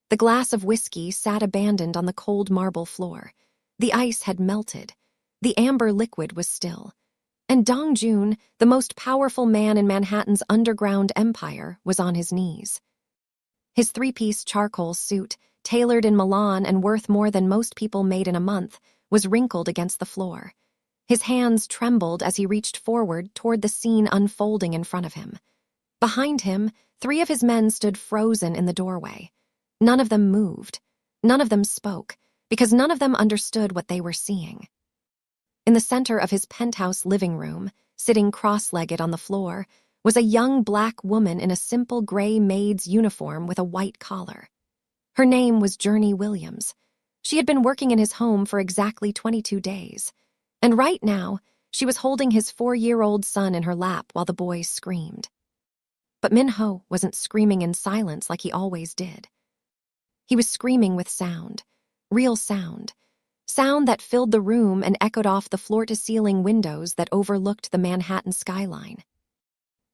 The glass of whiskey sat abandoned on the cold marble floor. The ice had melted. The amber liquid was still. And Dong Jun, the most powerful man in Manhattan's underground empire, was on his knees. His three-piece charcoal suit, tailored in Milan and worth more than most people made in a month, was wrinkled against the floor. His hands trembled as he reached forward toward the scene unfolding in front of him. Behind him, 3 of his men stood frozen in the doorway. None of them moved. None of them spoke, because none of them understood what they were seeing. In the center of his penthouse living room, sitting cross-legged on the floor, was a young black woman in a simple gray maid's uniform with a white collar. Her name was Journey Williams. She had been working in his home for exactly 22 days. And right now, she was holding his 4-year-old son in her lap while the boy screamed. But Min-ho wasn't screaming in silence like he always did. He was screaming with sound, real sound that filled the room and echoed off the floor-to-ceiling windows that overlooked the Manhattan skyline.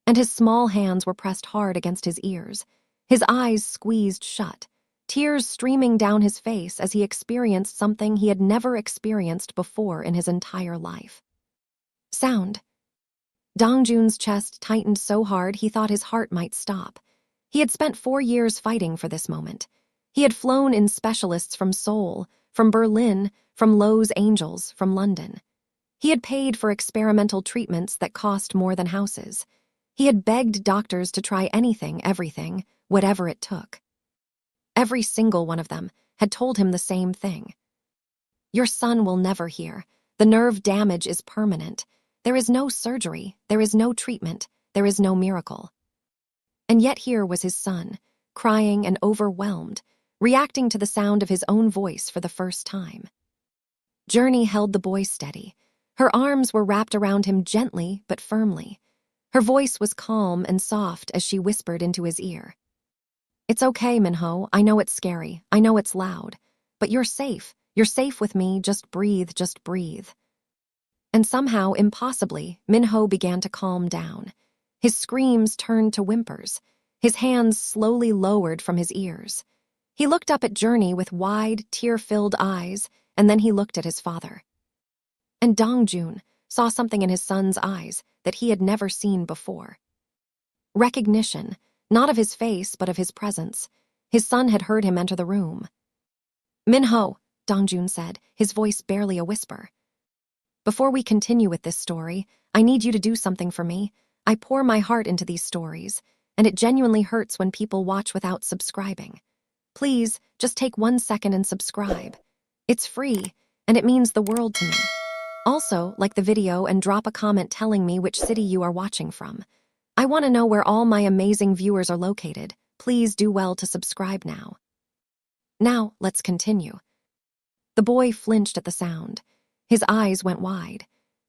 And his small hands were pressed hard against his ears, his eyes squeezed shut, tears streaming down his face as he experienced something he had never experienced before in his entire life. Sound. Dong Jun's chest tightened so hard he thought his heart might stop. He had spent 4 years fighting for this moment. He had flown in specialists from Seoul, from Berlin, from Los Angeles, from London. He had paid for experimental treatments that cost more than houses. He had begged doctors to try anything, everything, whatever it took. Every single one of them had told him the same thing. Your son will never heal. The nerve damage is permanent. There is no surgery, there is no treatment, there is no miracle. And yet here was his son, crying and overwhelmed, reacting to the sound of his own voice for the first time. Journey held the boy steady. Her arms were wrapped around him gently but firmly. Her voice was calm and soft as she whispered into his ear. It's okay, Min-ho. I know it's scary. I know it's loud. But you're safe. You're safe with me. Just breathe, just breathe. And somehow, impossibly, Min-ho began to calm down. His screams turned to whimpers. His hands slowly lowered from his ears. He looked up at Journey with wide, tear-filled eyes, and then he looked at his father. And Dong Jun saw something in his son's eyes that he had never seen before. Recognition, not of his face, but of his presence. His son had heard him enter the room. Min-ho, Dong Jun said, his voice barely a whisper. Before we continue with this story, I need you to do something for me. I pour my heart into these stories, and it genuinely hurts when people watch without subscribing. Please, just take 1 second and subscribe. It's free, and it means the world to me. Also, like the video and drop a comment telling me which city you are watching from. I want to know where all my amazing viewers are located. Please do well to subscribe now. Now, let's continue. The boy flinched at the sound. His eyes went wide.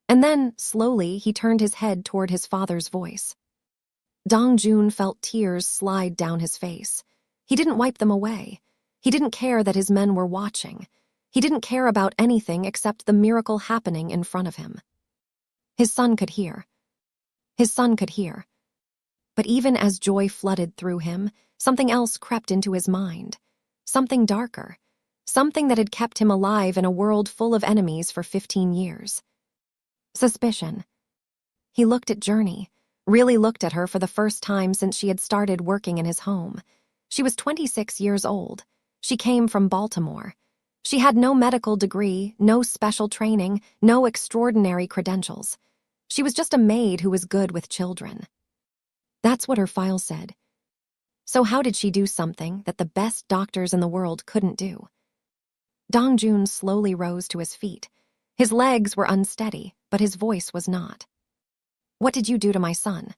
And then, slowly, he turned his head toward his father's voice. Dong Jun felt tears slide down his face. He didn't wipe them away. He didn't care that his men were watching. He didn't care about anything except the miracle happening in front of him. His son could hear. His son could hear. But even as joy flooded through him, something else crept into his mind. Something darker. Something that had kept him alive in a world full of enemies for 15 years. Suspicion. He looked at Journey, really looked at her for the first time since she had started working in his home. She was 26 years old. She came from Baltimore. She had no medical degree, no special training, no extraordinary credentials. She was just a maid who was good with children. That's what her file said. So how did she do something that the best doctors in the world couldn't do? Dong Jun slowly rose to his feet. His legs were unsteady, but his voice was not. What did you do to my son?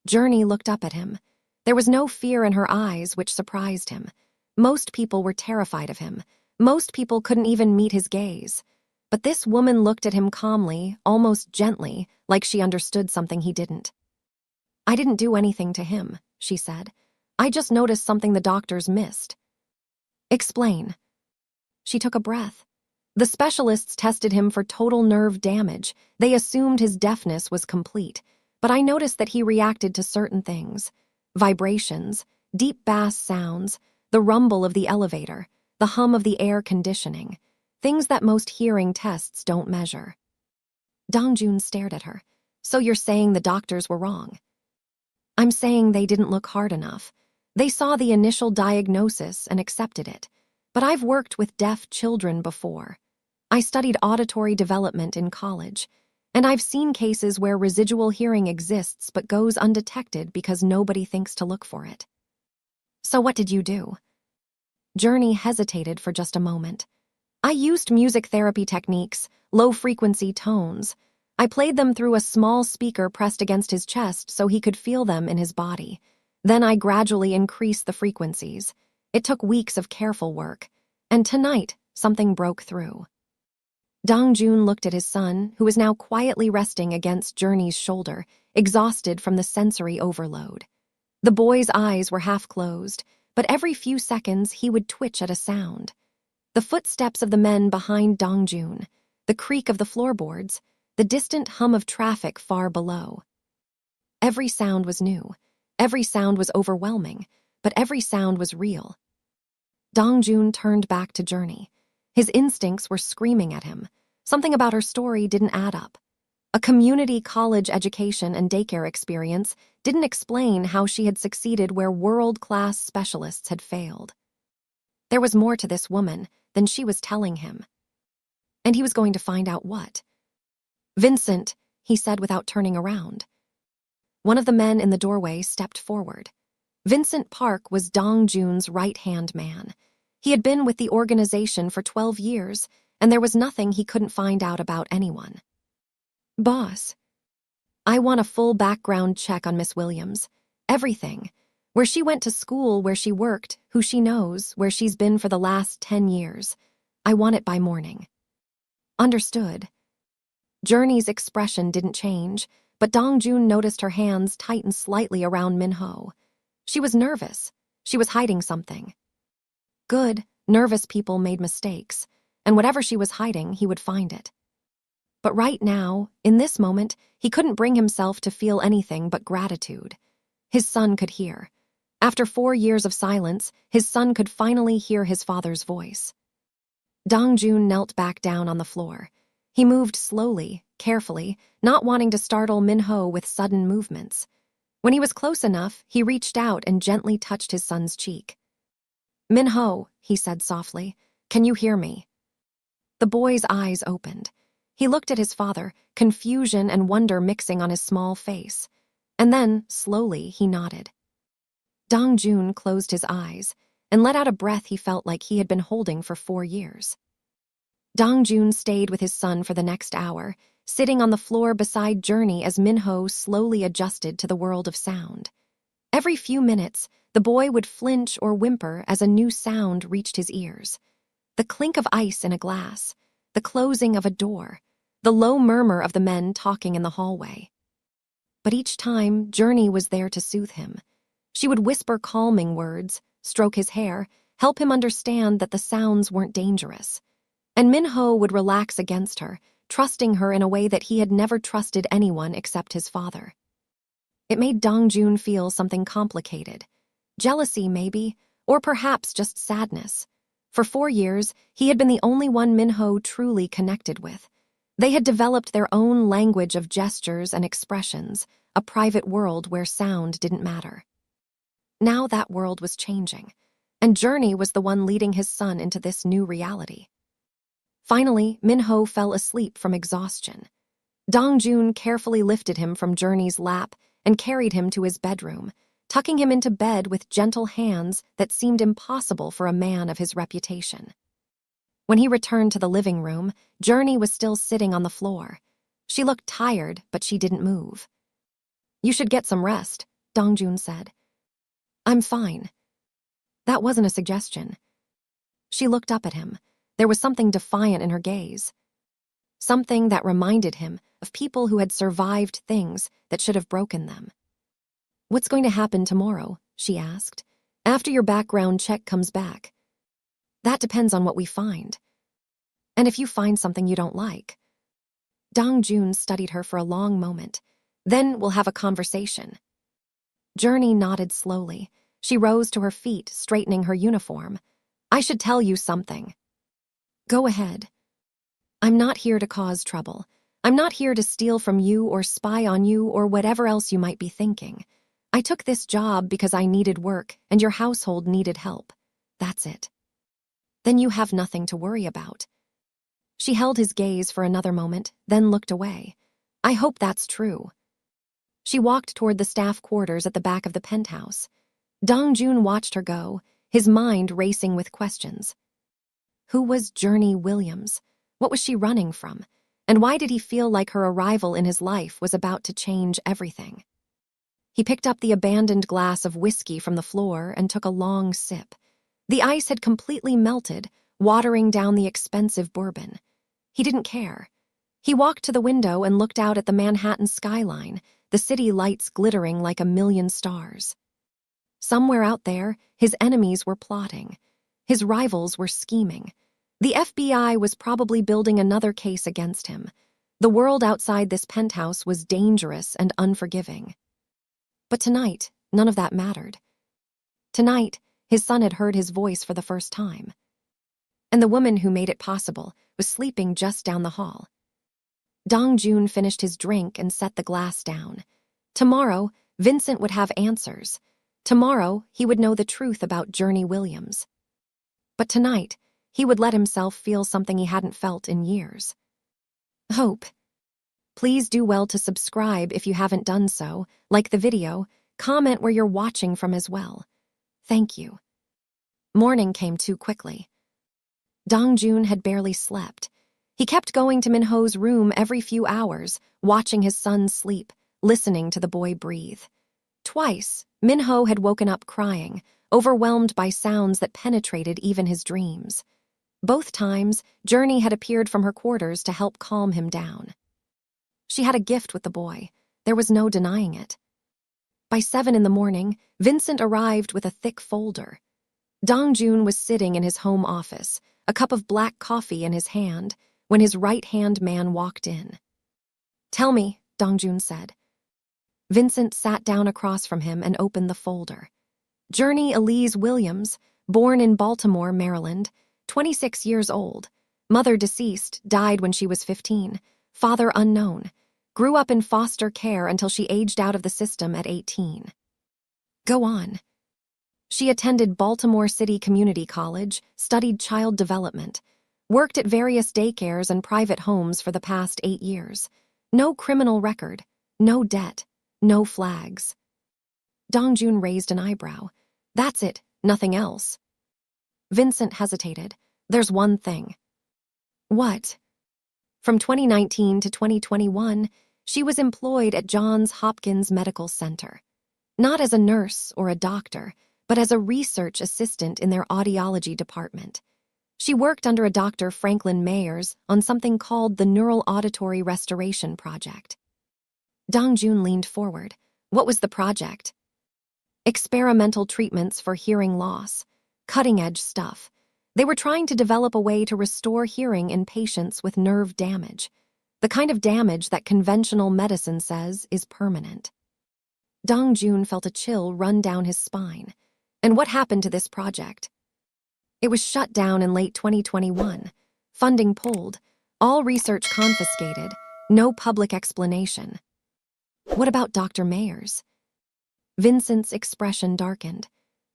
Journey looked up at him. There was no fear in her eyes, which surprised him. Most people were terrified of him. Most people couldn't even meet his gaze. But this woman looked at him calmly, almost gently, like she understood something he didn't. I didn't do anything to him, she said. I just noticed something the doctors missed. Explain. She took a breath. The specialists tested him for total nerve damage. They assumed his deafness was complete, but I noticed that he reacted to certain things. Vibrations, deep bass sounds, the rumble of the elevator, the hum of the air conditioning, things that most hearing tests don't measure. Dongjun stared at her. So you're saying the doctors were wrong? I'm saying they didn't look hard enough. They saw the initial diagnosis and accepted it. But I've worked with deaf children before. I studied auditory development in college, and I've seen cases where residual hearing exists but goes undetected because nobody thinks to look for it. So what did you do? Journey hesitated for just a moment. I used music therapy techniques, low-frequency tones. I played them through a small speaker pressed against his chest so he could feel them in his body. Then I gradually increased the frequencies. It took weeks of careful work. And tonight, something broke through. Dongjun looked at his son, who was now quietly resting against Journey's shoulder, exhausted from the sensory overload. The boy's eyes were half closed, but every few seconds he would twitch at a sound. The footsteps of the men behind Dongjun, the creak of the floorboards, the distant hum of traffic far below. Every sound was new. Every sound was overwhelming, but every sound was real. Dongjun turned back to Journey. His instincts were screaming at him. Something about her story didn't add up. A community college education and daycare experience didn't explain how she had succeeded where world-class specialists had failed. There was more to this woman than she was telling him. And he was going to find out what. "Vincent," he said without turning around. One of the men in the doorway stepped forward. Vincent Park was Dongjun's right-hand man. He had been with the organization for 12 years, and there was nothing he couldn't find out about anyone. "Boss, I want a full background check on Miss Williams. Everything. Where she went to school, where she worked, who she knows, where she's been for the last 10 years. I want it by morning." "Understood." Journey's expression didn't change, but Dongjun noticed her hands tighten slightly around Minho. She was nervous. She was hiding something. Good, nervous people made mistakes, and whatever she was hiding, he would find it. But right now, in this moment, he couldn't bring himself to feel anything but gratitude. His son could hear. After 4 years of silence, his son could finally hear his father's voice. Dongjun knelt back down on the floor. He moved slowly, carefully, not wanting to startle Minho with sudden movements. When he was close enough, he reached out and gently touched his son's cheek. "Minho," he said softly, "can you hear me?" The boy's eyes opened. He looked at his father, confusion and wonder mixing on his small face. And then, slowly, he nodded. Dongjun closed his eyes and let out a breath he felt like he had been holding for 4 years. Dongjun stayed with his son for the next hour, sitting on the floor beside Journey as Minho slowly adjusted to the world of sound. Every few minutes, the boy would flinch or whimper as a new sound reached his ears. The clink of ice in a glass, the closing of a door, the low murmur of the men talking in the hallway. But each time, Journey was there to soothe him. She would whisper calming words, stroke his hair, help him understand that the sounds weren't dangerous. And Minho would relax against her, trusting her in a way that he had never trusted anyone except his father. It made Dongjun feel something complicated. Jealousy, maybe, or perhaps just sadness. For 4 years, he had been the only one Minho truly connected with. They had developed their own language of gestures and expressions, a private world where sound didn't matter. Now that world was changing, and Journey was the one leading his son into this new reality. Finally, Minho fell asleep from exhaustion. Dongjun carefully lifted him from Journey's lap and carried him to his bedroom, tucking him into bed with gentle hands that seemed impossible for a man of his reputation. When he returned to the living room, Journey was still sitting on the floor. She looked tired, but she didn't move. "You should get some rest," Dongjun said. "I'm fine." That wasn't a suggestion. She looked up at him. There was something defiant in her gaze. Something that reminded him of people who had survived things that should have broken them. "What's going to happen tomorrow?" she asked. "After your background check comes back." "That depends on what we find. And if you find something you don't like." Dongjun studied her for a long moment. "Then we'll have a conversation." Journey nodded slowly. She rose to her feet, straightening her uniform. "I should tell you something." "Go ahead." "I'm not here to cause trouble. I'm not here to steal from you or spy on you or whatever else you might be thinking. I took this job because I needed work and your household needed help. That's it." "Then you have nothing to worry about." She held his gaze for another moment, then looked away. "I hope that's true." She walked toward the staff quarters at the back of the penthouse. Dongjun watched her go, his mind racing with questions. Who was Journey Williams? What was she running from? And why did he feel like her arrival in his life was about to change everything? He picked up the abandoned glass of whiskey from the floor and took a long sip. The ice had completely melted, watering down the expensive bourbon. He didn't care. He walked to the window and looked out at the Manhattan skyline, the city lights glittering like a million stars. Somewhere out there, his enemies were plotting. His rivals were scheming. The FBI was probably building another case against him. The world outside this penthouse was dangerous and unforgiving. But tonight, none of that mattered. Tonight, his son had heard his voice for the first time. And the woman who made it possible was sleeping just down the hall. Dongjun finished his drink and set the glass down. Tomorrow, Vincent would have answers. Tomorrow, he would know the truth about Journey Williams. But tonight, he would let himself feel something he hadn't felt in years. Hope. Please do well to subscribe if you haven't done so, like the video, comment where you're watching from as well. Thank you. Morning came too quickly. Dongjun had barely slept. He kept going to Minho's room every few hours, watching his son sleep, listening to the boy breathe. Twice, Minho had woken up crying, overwhelmed by sounds that penetrated even his dreams. Both times, Journey had appeared from her quarters to help calm him down. She had a gift with the boy. There was no denying it. By 7 in the morning, Vincent arrived with a thick folder. Dongjun was sitting in his home office, a cup of black coffee in his hand, when his right-hand man walked in. "Tell me," Dongjun said. Vincent sat down across from him and opened the folder. Journey Elise Williams, born in Baltimore, Maryland, 26 years old. Mother deceased, died when she was 15. Father unknown. Grew up in foster care until she aged out of the system at 18. Go on. She attended Baltimore City Community College, studied child development, worked at various daycares and private homes for the past 8 years. No criminal record, no debt, no flags. Dongjun raised an eyebrow. That's it, nothing else. Vincent hesitated. There's one thing. What? From 2019 to 2021, she was employed at Johns Hopkins Medical Center. Not as a nurse or a doctor, but as a research assistant in their audiology department. She worked under a Dr. Franklin Mayers on something called the Neural Auditory Restoration Project. Dongjun leaned forward. What was the project? Experimental treatments for hearing loss. Cutting-edge stuff. They were trying to develop a way to restore hearing in patients with nerve damage. The kind of damage that conventional medicine says is permanent. Dongjun felt a chill run down his spine. And what happened to this project? It was shut down in late 2021. Funding pulled. All research confiscated. No public explanation. What about Dr. Mayers? Vincent's expression darkened.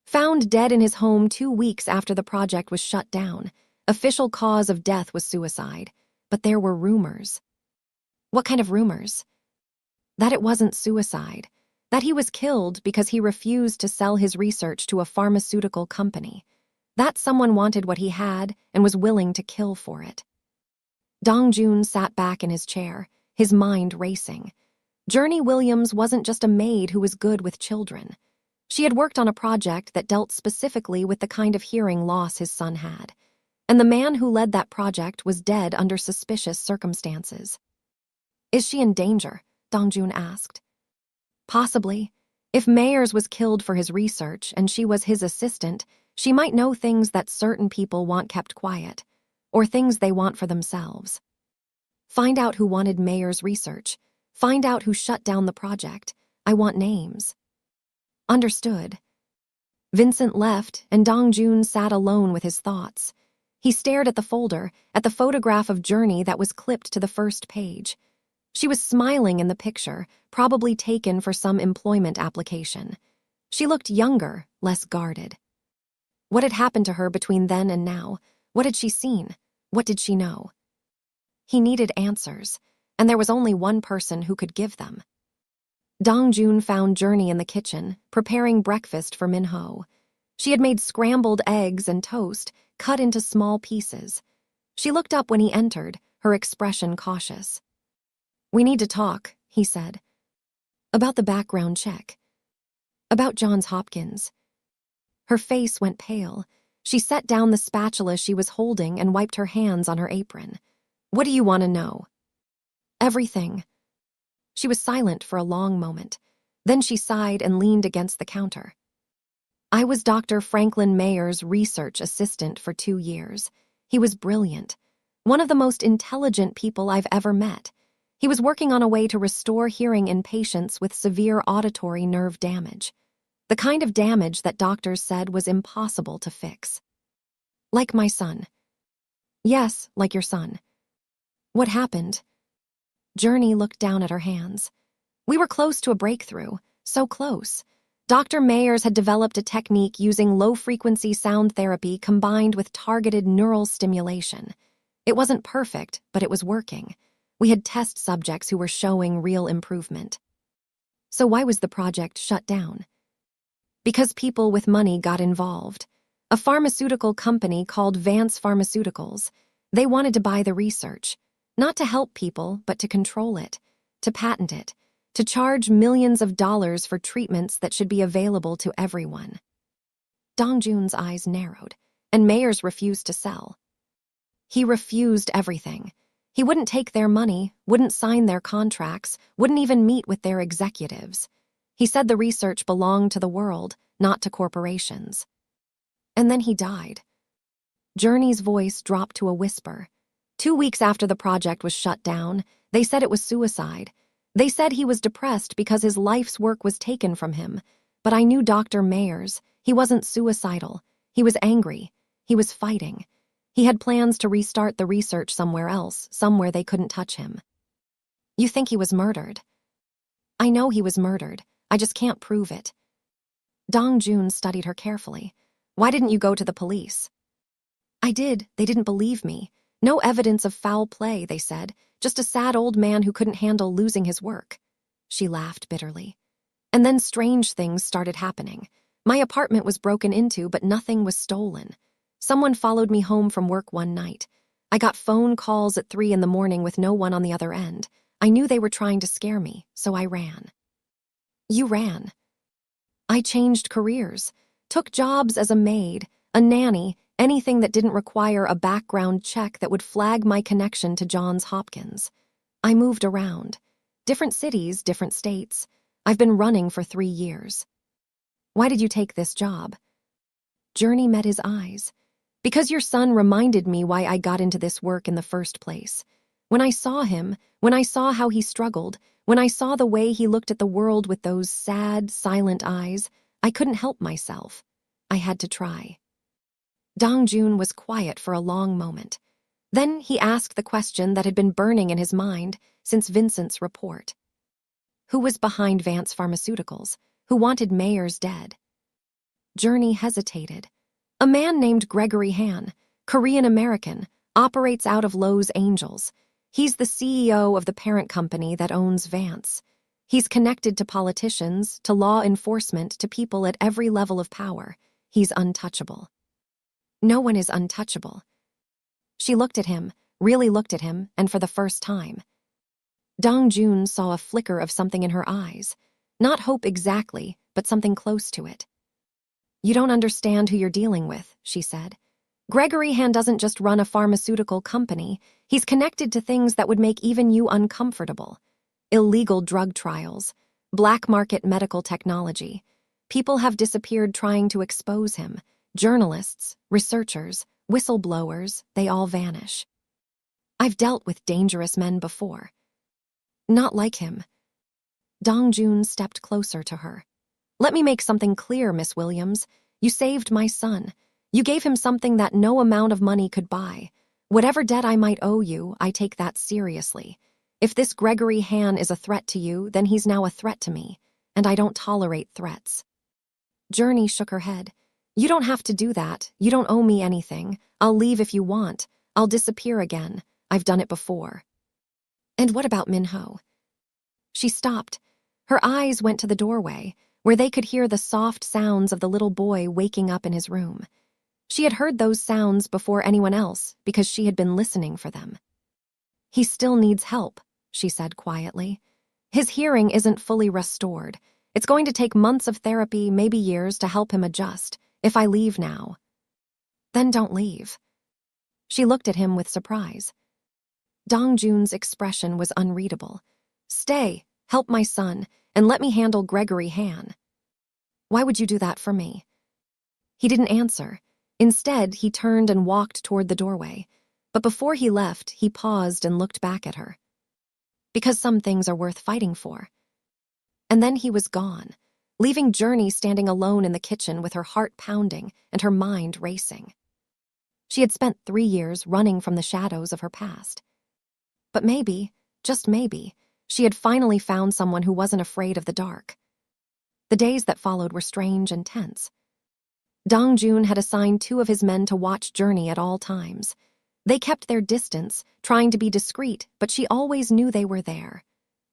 Found dead in his home 2 weeks after the project was shut down. Official cause of death was suicide. But there were rumors. What kind of rumors? That it wasn't suicide. That he was killed because he refused to sell his research to a pharmaceutical company. That someone wanted what he had and was willing to kill for it. Dongjun sat back in his chair, his mind racing. Journey Williams wasn't just a maid who was good with children. She had worked on a project that dealt specifically with the kind of hearing loss his son had. And the man who led that project was dead under suspicious circumstances. Is she in danger? Dongjun asked. Possibly. If Mayers was killed for his research and she was his assistant, she might know things that certain people want kept quiet, or things they want for themselves. Find out who wanted Mayers' research. Find out who shut down the project. I want names. Understood. Vincent left, and Dong Jun sat alone with his thoughts. He stared at the folder, at the photograph of Journey that was clipped to the first page. She was smiling in the picture, probably taken for some employment application. She looked younger, less guarded. What had happened to her between then and now? What had she seen? What did she know? He needed answers, and there was only one person who could give them. Dong Jun found Journey in the kitchen, preparing breakfast for Min-ho. She had made scrambled eggs and toast, cut into small pieces. She looked up when he entered, her expression cautious. "We need to talk," he said. "About the background check. About Johns Hopkins." Her face went pale. She set down the spatula she was holding and wiped her hands on her apron. "What do you want to know?" "Everything." She was silent for a long moment. Then she sighed and leaned against the counter. "I was Dr. Franklin Mayer's research assistant for 2 years. He was brilliant. One of the most intelligent people I've ever met. He was working on a way to restore hearing in patients with severe auditory nerve damage. The kind of damage that doctors said was impossible to fix. Like my son." "Yes, like your son." "What happened?" Journey looked down at her hands. "We were close to a breakthrough, so close. Dr. Mayers had developed a technique using low-frequency sound therapy combined with targeted neural stimulation. It wasn't perfect, but it was working. We had test subjects who were showing real improvement." "So why was the project shut down?" "Because people with money got involved. A pharmaceutical company called Vance Pharmaceuticals. They wanted to buy the research. Not to help people, but to control it, to patent it, to charge millions of dollars for treatments that should be available to everyone." Dong Jun's eyes narrowed, and Mayers refused to sell. He refused everything. He wouldn't take their money, wouldn't sign their contracts, wouldn't even meet with their executives. He said the research belonged to the world, not to corporations. And then he died. Journey's voice dropped to a whisper. 2 weeks after the project was shut down, they said it was suicide. They said he was depressed because his life's work was taken from him. But I knew Dr. Mayers. He wasn't suicidal. He was angry. He was fighting. He had plans to restart the research somewhere else, somewhere they couldn't touch him. "You think he was murdered?" "I know he was murdered. I just can't prove it." Dong Jun studied her carefully. "Why didn't you go to the police?" "I did. They didn't believe me. No evidence of foul play, they said. Just a sad old man who couldn't handle losing his work." She laughed bitterly. "And then strange things started happening. My apartment was broken into, but nothing was stolen. Someone followed me home from work one night. I got phone calls at 3 in the morning with no one on the other end. I knew they were trying to scare me, so I ran." "You ran?" "I changed careers. Took jobs as a maid, a nanny, anything that didn't require a background check that would flag my connection to Johns Hopkins. I moved around. Different cities, different states. I've been running for 3 years." "Why did you take this job?" Journey met his eyes. "Because your son reminded me why I got into this work in the first place. When I saw him, when I saw how he struggled, when I saw the way he looked at the world with those sad, silent eyes, I couldn't help myself. I had to try." Dong Jun was quiet for a long moment. Then he asked the question that had been burning in his mind since Vincent's report. Who was behind Vance Pharmaceuticals? Who wanted Mayers dead? Journey hesitated. "A man named Gregory Han, Korean-American, operates out of Los Angeles. He's the CEO of the parent company that owns Vance. He's connected to politicians, to law enforcement, to people at every level of power. He's untouchable." "No one is untouchable." She looked at him, really looked at him, and for the first time. Dong Jun saw a flicker of something in her eyes. Not hope exactly, but something close to it. "You don't understand who you're dealing with," she said. "Gregory Han doesn't just run a pharmaceutical company. He's connected to things that would make even you uncomfortable. Illegal drug trials, black market medical technology. People have disappeared trying to expose him. Journalists, researchers, whistleblowers, they all vanish. I've dealt with dangerous men before." "Not like him." Dong Jun stepped closer to her. "Let me make something clear, Miss Williams. You saved my son. You gave him something that no amount of money could buy. Whatever debt I might owe you, I take that seriously. If this Gregory Han is a threat to you, then he's now a threat to me, and I don't tolerate threats." Journey shook her head. "You don't have to do that. You don't owe me anything. I'll leave if you want. I'll disappear again. I've done it before." "And what about Minho?" She stopped. Her eyes went to the doorway, where they could hear the soft sounds of the little boy waking up in his room. She had heard those sounds before anyone else because she had been listening for them. "He still needs help," she said quietly. "His hearing isn't fully restored. It's going to take months of therapy, maybe years, to help him adjust. If I leave now." "Then don't leave." She looked at him with surprise. Dongjun's expression was unreadable. "Stay, help my son, and let me handle Gregory Han." "Why would you do that for me?" He didn't answer. Instead, he turned and walked toward the doorway. But before he left, he paused and looked back at her. "Because some things are worth fighting for." And then he was gone, leaving Journey standing alone in the kitchen with her heart pounding and her mind racing. She had spent 3 years running from the shadows of her past. But maybe, just maybe, she had finally found someone who wasn't afraid of the dark. The days that followed were strange and tense. Dongjun had assigned 2 of his men to watch Journey at all times. They kept their distance, trying to be discreet, but she always knew they were there.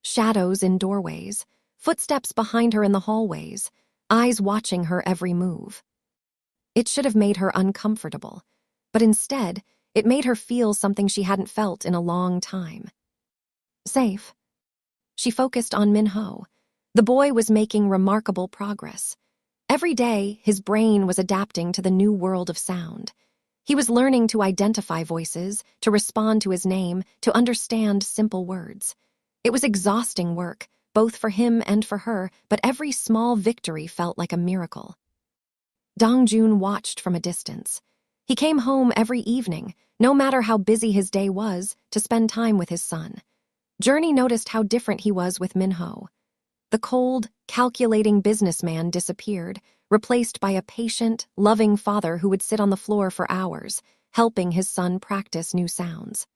Shadows in doorways, footsteps behind her in the hallways, eyes watching her every move. It should have made her uncomfortable, but instead, it made her feel something she hadn't felt in a long time. Safe. She focused on Minho. The boy was making remarkable progress. Every day, his brain was adapting to the new world of sound. He was learning to identify voices, to respond to his name, to understand simple words. It was exhausting work, both for him and for her, but every small victory felt like a miracle. Dongjun watched from a distance. He came home every evening, no matter how busy his day was, to spend time with his son. Journey noticed how different he was with Minho. The cold, calculating businessman disappeared, replaced by a patient, loving father who would sit on the floor for hours, helping his son practice new sounds.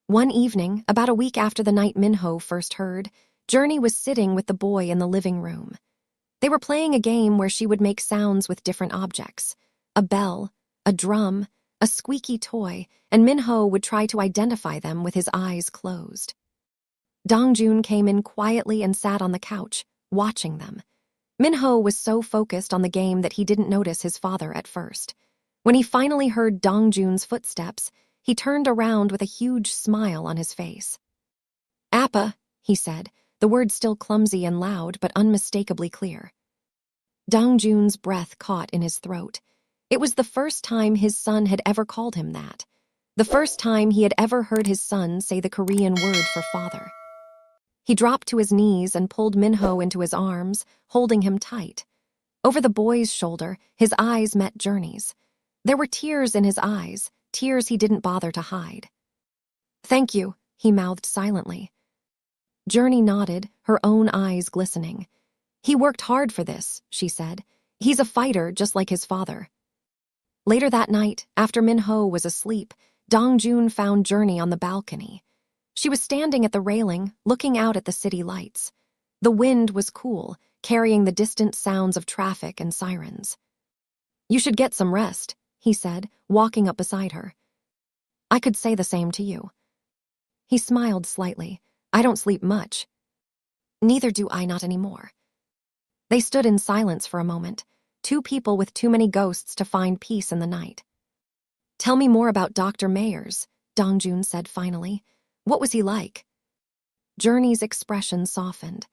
One evening, about a week after the night Minho first heard, Journey was sitting with the boy in the living room. They were playing a game where she would make sounds with different objects: a bell, a drum, a squeaky toy, and Minho would try to identify them with his eyes closed. Dongjun came in quietly and sat on the couch, watching them. Minho was so focused on the game that he didn't notice his father at first. When he finally heard Dongjun's footsteps, he turned around with a huge smile on his face. "Appa," he said, the word still clumsy and loud but unmistakably clear. Dongjun's breath caught in his throat. It was the first time his son had ever called him that. The first time he had ever heard his son say the Korean word for father. He dropped to his knees and pulled Minho into his arms, holding him tight. Over the boy's shoulder, his eyes met Journey's. There were tears in his eyes, tears he didn't bother to hide. "Thank you," he mouthed silently. Journey nodded, her own eyes glistening. "He worked hard for this," she said. "He's a fighter just like his father." Later that night, after Minho was asleep, Dongjun found Journey on the balcony. She was standing at the railing, looking out at the city lights. The wind was cool, carrying the distant sounds of traffic and sirens. "You should get some rest," he said, walking up beside her. "I could say the same to you." He smiled slightly. "I don't sleep much." "Neither do I, not anymore." They stood in silence for a moment, 2 people with too many ghosts to find peace in the night. "Tell me more about Dr. Mayers," Dongjun said finally. "What was he like?" Journey's expression softened.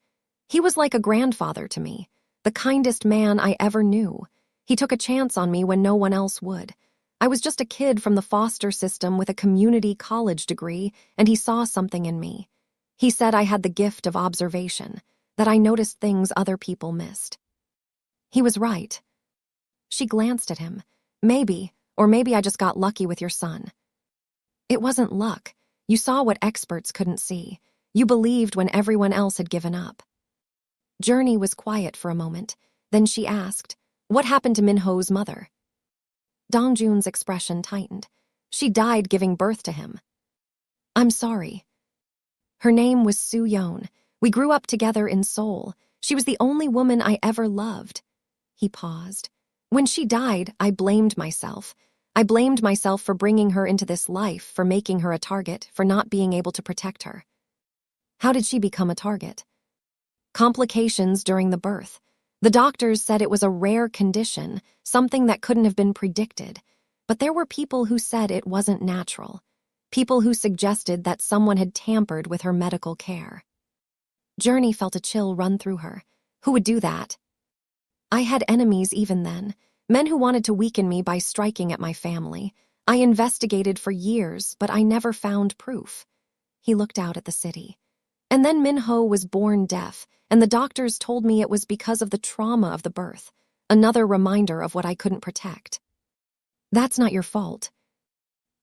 "He was like a grandfather to me, the kindest man I ever knew. He took a chance on me when no one else would. I was just a kid from the foster system with a community college degree, and he saw something in me. He said I had the gift of observation, that I noticed things other people missed. He was right." She glanced at him. "Maybe, or maybe I just got lucky with your son." "It wasn't luck. You saw what experts couldn't see. You believed when everyone else had given up." Journey was quiet for a moment. Then she asked, What happened to Minho's mother? Dongjun's expression tightened. She died giving birth to him. I'm sorry. Her name was Soo-yeon. We grew up together in Seoul. She was the only woman I ever loved. He paused. When she died, I blamed myself. I blamed myself for bringing her into this life, for making her a target, for not being able to protect her. How did she become a target? Complications during the birth. The doctors said it was a rare condition, something that couldn't have been predicted. But there were people who said it wasn't natural. People who suggested that someone had tampered with her medical care. Journey felt a chill run through her. Who would do that? I had enemies even then, men who wanted to weaken me by striking at my family. I investigated for years, but I never found proof. He looked out at the city. And then Minho was born deaf, and the doctors told me it was because of the trauma of the birth, another reminder of what I couldn't protect. That's not your fault.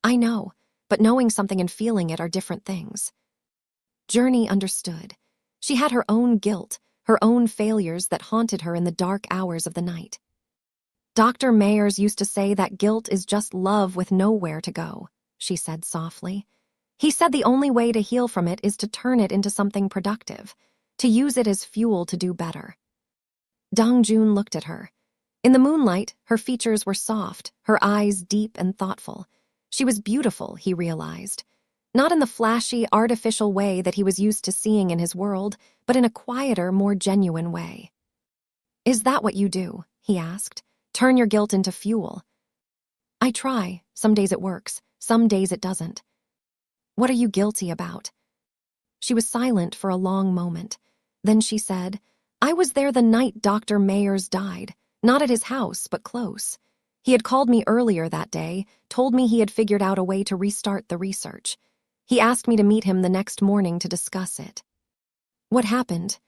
I know, but knowing something and feeling it are different things. Journey understood. She had her own guilt, her own failures that haunted her in the dark hours of the night. Dr. Mayers used to say that guilt is just love with nowhere to go, she said softly. He said the only way to heal from it is to turn it into something productive, to use it as fuel to do better. Dongjun looked at her. In the moonlight, her features were soft, her eyes deep and thoughtful. She was beautiful, he realized. Not in the flashy, artificial way that he was used to seeing in his world, but in a quieter, more genuine way. Is that what you do? He asked. Turn your guilt into fuel. I try. Some days it works. Some days it doesn't. What are you guilty about? She was silent for a long moment. Then she said, I was there the night Dr. Mayers died. Not at his house, but close. He had called me earlier that day, told me he had figured out a way to restart the research. He asked me to meet him the next morning to discuss it. What happened?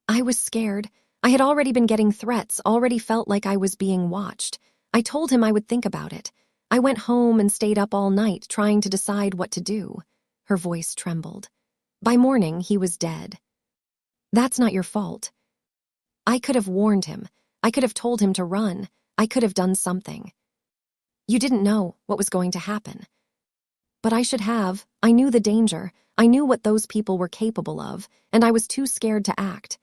I was scared. I had already been getting threats, already felt like I was being watched. I told him I would think about it. I went home and stayed up all night trying to decide what to do. Her voice trembled. By morning, he was dead. That's not your fault. I could have warned him. I could have told him to run. I could have done something. You didn't know what was going to happen. But I should have. I knew the danger. I knew what those people were capable of, and I was too scared to act.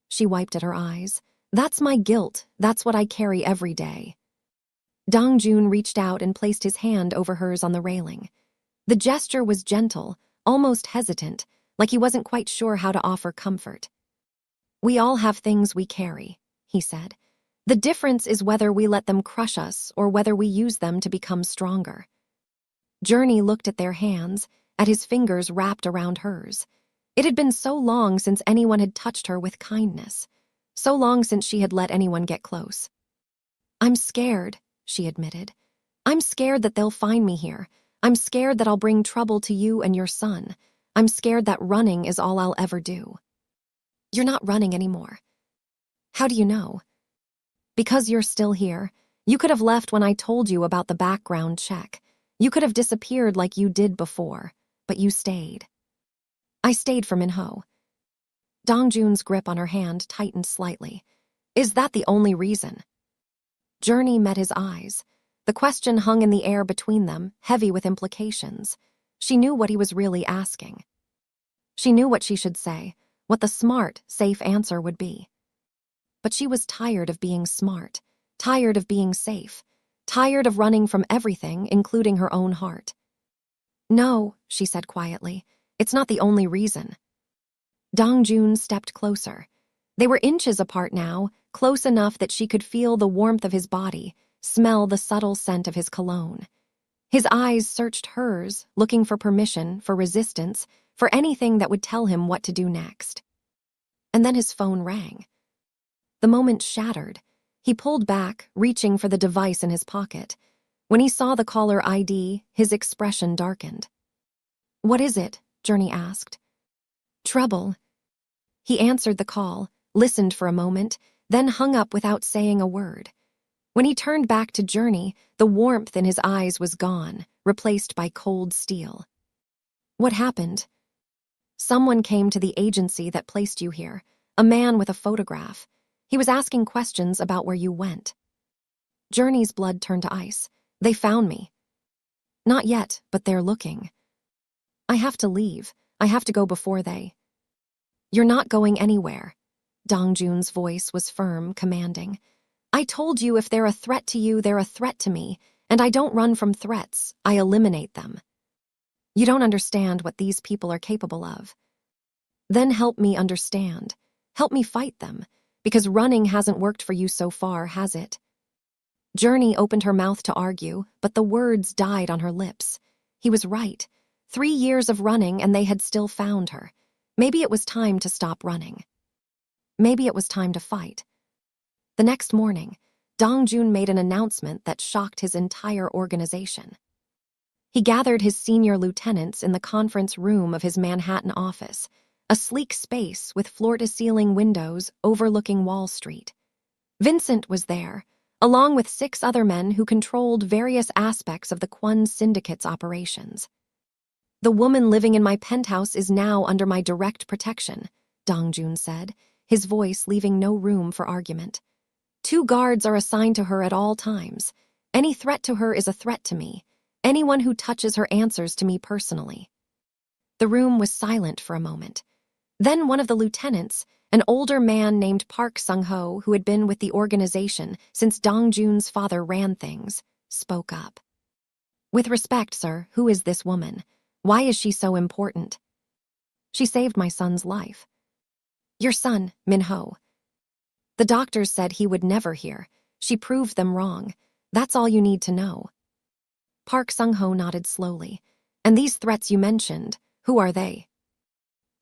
She wiped at her eyes. That's my guilt. That's what I carry every day. Dongjun reached out and placed his hand over hers on the railing. The gesture was gentle, almost hesitant, like he wasn't quite sure how to offer comfort. We all have things we carry, he said. The difference is whether we let them crush us or whether we use them to become stronger. Journey looked at their hands, at his fingers wrapped around hers. It had been so long since anyone had touched her with kindness, so long since she had let anyone get close. I'm scared, she admitted. I'm scared that they'll find me here. I'm scared that I'll bring trouble to you and your son. I'm scared that running is all I'll ever do. You're not running anymore. How do you know? Because you're still here. You could have left when I told you about the background check. You could have disappeared like you did before, but you stayed. I stayed for Minho. Dongjun's grip on her hand tightened slightly. Is that the only reason? Journey met his eyes. The question hung in the air between them, heavy with implications. She knew what he was really asking. She knew what she should say, what the smart, safe answer would be. But she was tired of being smart, tired of being safe, tired of running from everything, including her own heart. No, she said quietly, it's not the only reason. Dongjun stepped closer. They were inches apart now, close enough that she could feel the warmth of his body, smell the subtle scent of his cologne. His eyes searched hers, looking for permission, for resistance, for anything that would tell him what to do next. And then his phone rang. The moment shattered. He pulled back, reaching for the device in his pocket. When he saw the caller ID, his expression darkened. What is it? Journey asked. Trouble. He answered the call, listened for a moment, then hung up without saying a word. When he turned back to Journey, the warmth in his eyes was gone, replaced by cold steel. What happened? Someone came to the agency that placed you here, a man with a photograph. He was asking questions about where you went. Journey's blood turned to ice. They found me. Not yet, but they're looking. I have to leave. I have to go before they. You're not going anywhere. Dongjun's voice was firm, commanding. I told you if they're a threat to you, they're a threat to me, and I don't run from threats, I eliminate them. You don't understand what these people are capable of. Then help me understand. Help me fight them, because running hasn't worked for you so far, has it? Journey opened her mouth to argue, but the words died on her lips. He was right. 3 years of running and they had still found her. Maybe it was time to stop running. Maybe it was time to fight. The next morning, Dongjun made an announcement that shocked his entire organization. He gathered his senior lieutenants in the conference room of his Manhattan office, a sleek space with floor-to-ceiling windows overlooking Wall Street. Vincent was there, along with 6 other men who controlled various aspects of the Kwon Syndicate's operations. The woman living in my penthouse is now under my direct protection, Dongjun said, his voice leaving no room for argument. 2 guards are assigned to her at all times. Any threat to her is a threat to me. Anyone who touches her answers to me personally. The room was silent for a moment. Then one of the lieutenants, an older man named Park Sung-ho, who had been with the organization since Dongjun's father ran things, spoke up. With respect, sir, who is this woman? Why is she so important? She saved my son's life. Your son, Min-ho. The doctors said he would never hear. She proved them wrong. That's all you need to know. Park Sung-ho nodded slowly. And these threats you mentioned, who are they?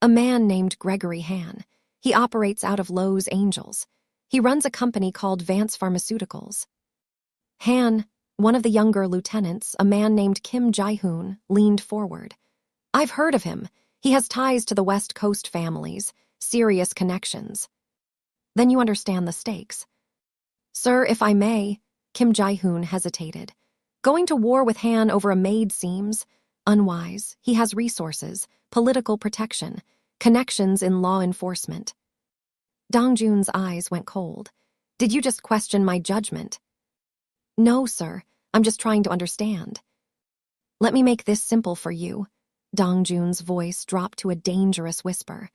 A man named Gregory Han. He operates out of Lowe's Angels. He runs a company called Vance Pharmaceuticals. Han, one of the younger lieutenants, a man named Kim Jae-hoon, leaned forward. I've heard of him. He has ties to the West Coast families, serious connections. Then you understand the stakes. Sir, if I may, Kim Jae-hoon hesitated. Going to war with Han over a maid seems unwise. He has resources, political protection, connections in law enforcement. Dongjun's eyes went cold. Did you just question my judgment? No, sir. I'm just trying to understand. Let me make this simple for you. Dongjun's voice dropped to a dangerous whisper.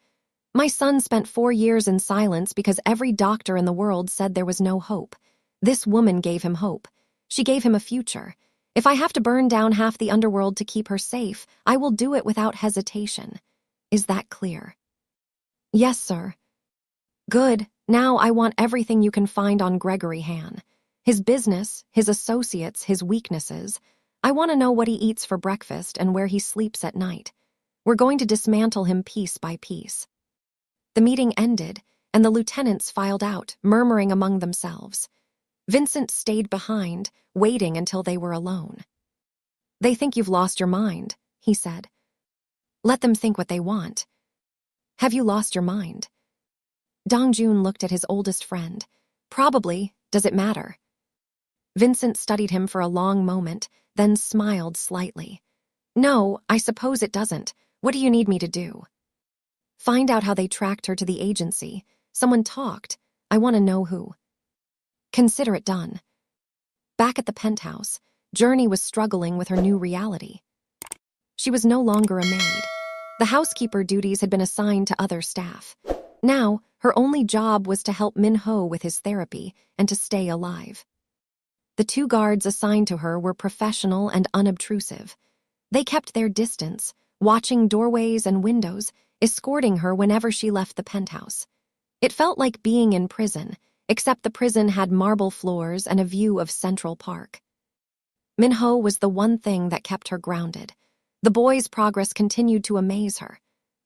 My son spent 4 years in silence because every doctor in the world said there was no hope. This woman gave him hope. She gave him a future. If I have to burn down half the underworld to keep her safe, I will do it without hesitation. Is that clear? Yes, sir. Good. Now I want everything you can find on Gregory Han. His business, his associates, his weaknesses. I want to know what he eats for breakfast and where he sleeps at night. We're going to dismantle him piece by piece. The meeting ended, and the lieutenants filed out, murmuring among themselves. Vincent stayed behind, waiting until they were alone. They think you've lost your mind, he said. Let them think what they want. Have you lost your mind? Dongjun looked at his oldest friend. Probably. Does it matter? Vincent studied him for a long moment, then smiled slightly. No, I suppose it doesn't. What do you need me to do? Find out how they tracked her to the agency. Someone talked. I want to know who. Consider it done. Back at the penthouse, Journey was struggling with her new reality. She was no longer a maid. The housekeeper duties had been assigned to other staff. Now, her only job was to help Min-ho with his therapy and to stay alive. The 2 guards assigned to her were professional and unobtrusive. They kept their distance, watching doorways and windows, escorting her whenever she left the penthouse. It felt like being in prison, except the prison had marble floors and a view of Central Park. Min-ho was the one thing that kept her grounded. The boy's progress continued to amaze her.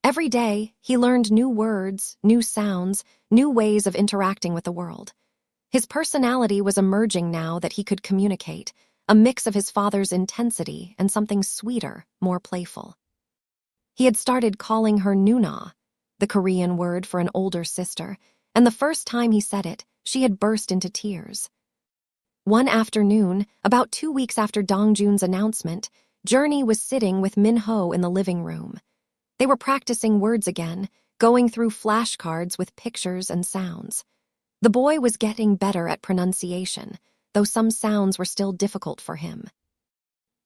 Every day, he learned new words, new sounds, new ways of interacting with the world. His personality was emerging now that he could communicate, a mix of his father's intensity and something sweeter, more playful. He had started calling her Nuna, the Korean word for an older sister, and the first time he said it, she had burst into tears. One afternoon, about 2 weeks after Dongjun's announcement, Journey was sitting with Min-ho in the living room. They were practicing words again, going through flashcards with pictures and sounds. The boy was getting better at pronunciation, though some sounds were still difficult for him.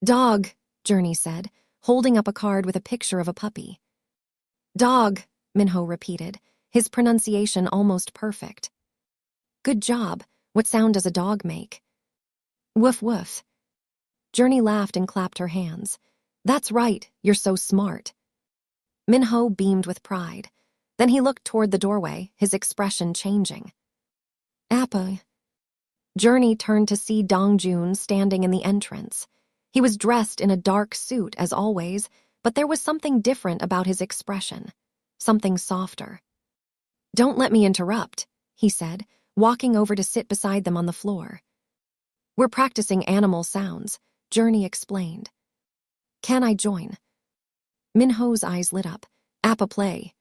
Dog, Journey said, holding up a card with a picture of a puppy. Dog, Minho repeated, his pronunciation almost perfect. Good job. What sound does a dog make? Woof woof. Journey laughed and clapped her hands. That's right, you're so smart. Minho beamed with pride. Then he looked toward the doorway, his expression changing. Appa. Journey turned to see Dongjun standing in the entrance. He was dressed in a dark suit, as always, but there was something different about his expression. Something softer. Don't let me interrupt, he said, walking over to sit beside them on the floor. We're practicing animal sounds, Journey explained. Can I join? Minho's eyes lit up. Appa play.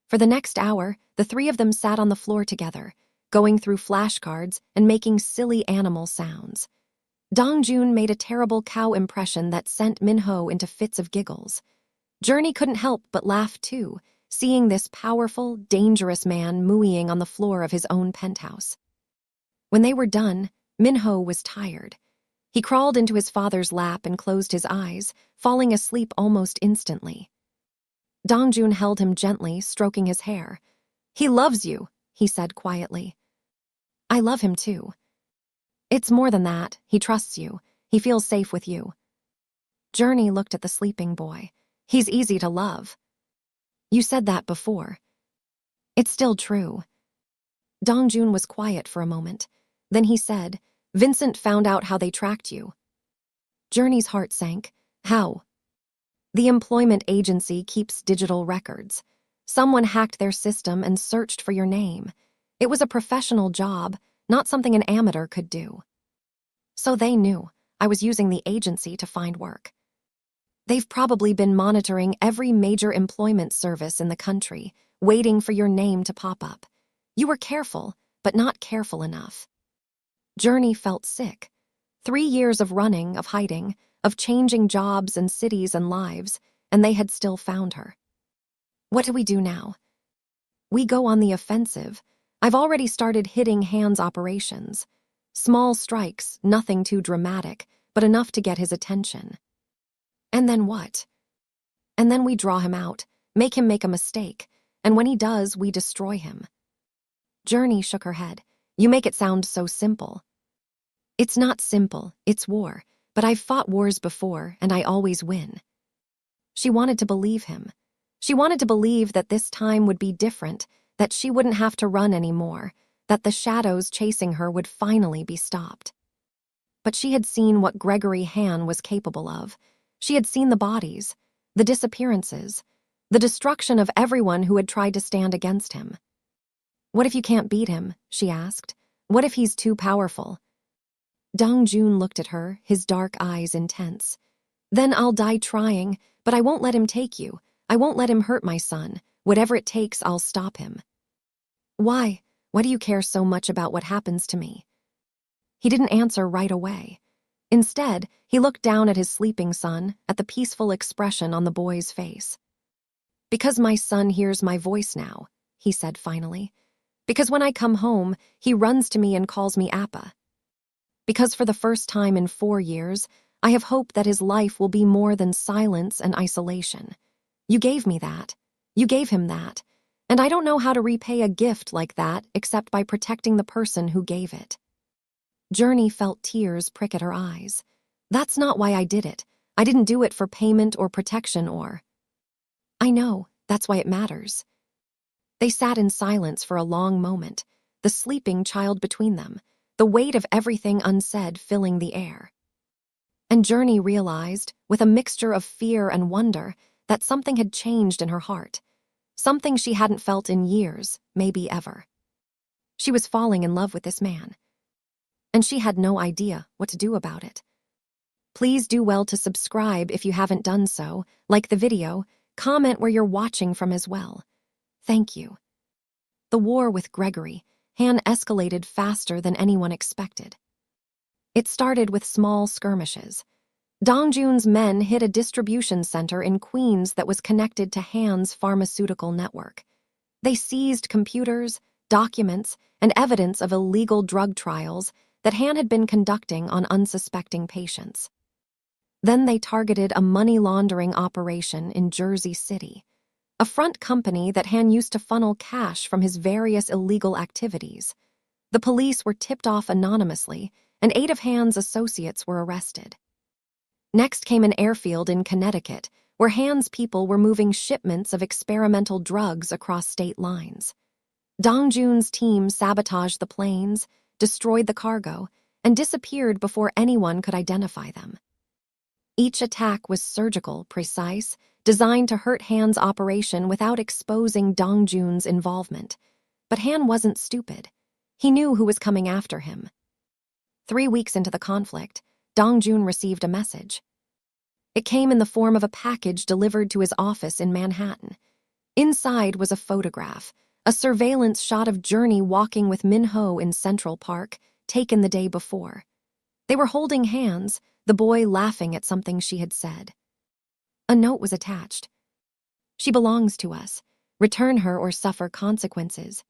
For the next hour, the three of them sat on the floor together, going through flashcards and making silly animal sounds. Dongjun made a terrible cow impression that sent Minho into fits of giggles. Journey couldn't help but laugh too, seeing this powerful, dangerous man mooing on the floor of his own penthouse. When they were done, Minho was tired. He crawled into his father's lap and closed his eyes, falling asleep almost instantly. Dongjun held him gently, stroking his hair. He loves you, he said quietly. I love him too. It's more than that. He trusts you. He feels safe with you. Journey looked at the sleeping boy. He's easy to love. You said that before. It's still true. Dongjun was quiet for a moment. Then he said, Vincent found out how they tracked you. Journey's heart sank. How? The employment agency keeps digital records. Someone hacked their system and searched for your name. It was a professional job, not something an amateur could do. So they knew I was using the agency to find work. They've probably been monitoring every major employment service in the country, waiting for your name to pop up. You were careful, but not careful enough. Journey felt sick. 3 years of running, of hiding, of changing jobs and cities and lives, and they had still found her. What do we do now? We go on the offensive. I've already started hitting hands operations. Small strikes, nothing too dramatic, but enough to get his attention. And then what? And then we draw him out, make him make a mistake, and when he does, we destroy him. Journey shook her head. You make it sound so simple. It's not simple, it's war, but I've fought wars before, and I always win. She wanted to believe him. She wanted to believe that this time would be different, that she wouldn't have to run anymore, that the shadows chasing her would finally be stopped. But she had seen what Gregory Han was capable of. She had seen the bodies, the disappearances, the destruction of everyone who had tried to stand against him. What if you can't beat him? She asked. What if he's too powerful? Dongjun looked at her, his dark eyes intense. Then I'll die trying, but I won't let him take you. I won't let him hurt my son. Whatever it takes, I'll stop him. Why? Why do you care so much about what happens to me? He didn't answer right away. Instead, he looked down at his sleeping son, at the peaceful expression on the boy's face. Because my son hears my voice now, he said finally. Because when I come home, he runs to me and calls me Appa. Because for the first time in 4 years, I have hope that his life will be more than silence and isolation. You gave me that. You gave him that. And I don't know how to repay a gift like that except by protecting the person who gave it. Journey felt tears prick at her eyes. That's not why I did it. I didn't do it for payment or protection or... I know, that's why it matters. They sat in silence for a long moment, the sleeping child between them, the weight of everything unsaid filling the air. And Journey realized, with a mixture of fear and wonder, that something had changed in her heart. Something she hadn't felt in years, maybe ever. She was falling in love with this man. And she had no idea what to do about it. Please do well to subscribe if you haven't done so, like the video, comment where you're watching from as well. Thank you. The war with Gregory Han escalated faster than anyone expected. It started with small skirmishes. Dongjun's men hit a distribution center in Queens that was connected to Han's pharmaceutical network. They seized computers, documents, and evidence of illegal drug trials that Han had been conducting on unsuspecting patients. Then they targeted a money laundering operation in Jersey City, a front company that Han used to funnel cash from his various illegal activities. The police were tipped off anonymously, and 8 of Han's associates were arrested. Next came an airfield in Connecticut, where Han's people were moving shipments of experimental drugs across state lines. Dong Jun's team sabotaged the planes, destroyed the cargo, and disappeared before anyone could identify them. Each attack was surgical, precise, designed to hurt Han's operation without exposing Dong Jun's involvement. But Han wasn't stupid. He knew who was coming after him. 3 weeks into the conflict, Dong Jun received a message. It came in the form of a package delivered to his office in Manhattan. Inside was a photograph, a surveillance shot of Journey walking with Min Ho in Central Park, taken the day before. They were holding hands, the boy laughing at something she had said. A note was attached. "She belongs to us. Return her or suffer consequences."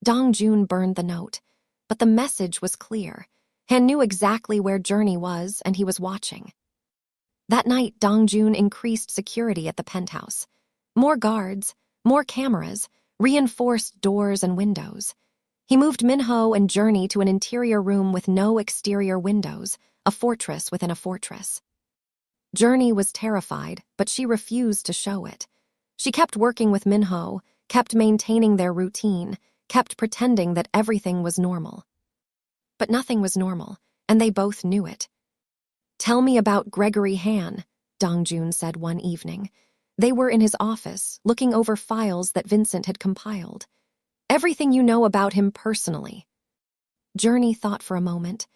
Dong Jun burned the note, but the message was clear. Han knew exactly where Journey was, and he was watching. That night, Dong Jun increased security at the penthouse. More guards, more cameras, reinforced doors and windows. He moved Min Ho and Journey to an interior room with no exterior windows, a fortress within a fortress. Journey was terrified, but she refused to show it. She kept working with Min Ho, kept maintaining their routine, kept pretending that everything was normal. But nothing was normal, and they both knew it. "Tell me about Gregory Han," Dong Jun said one evening. They were in his office, looking over files that Vincent had compiled. "Everything you know about him personally." Journey thought for a moment.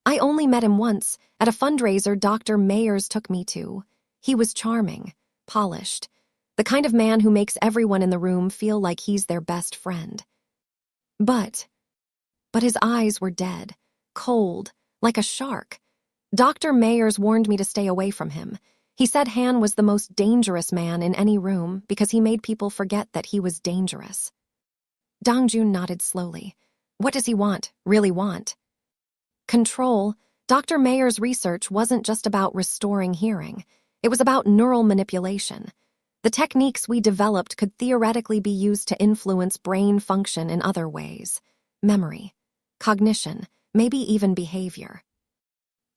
"I only met him once, at a fundraiser Dr. Mayers took me to. He was charming, polished, the kind of man who makes everyone in the room feel like he's their best friend. But his eyes were dead, cold, like a shark. Dr. Mayers warned me to stay away from him. He said Han was the most dangerous man in any room because he made people forget that he was dangerous." Dong Jun nodded slowly. "What does he really want?" "Control." Dr. Mayer's research wasn't just about restoring hearing. It was about neural manipulation. The techniques we developed could theoretically be used to influence brain function in other ways. Memory, cognition, maybe even behavior.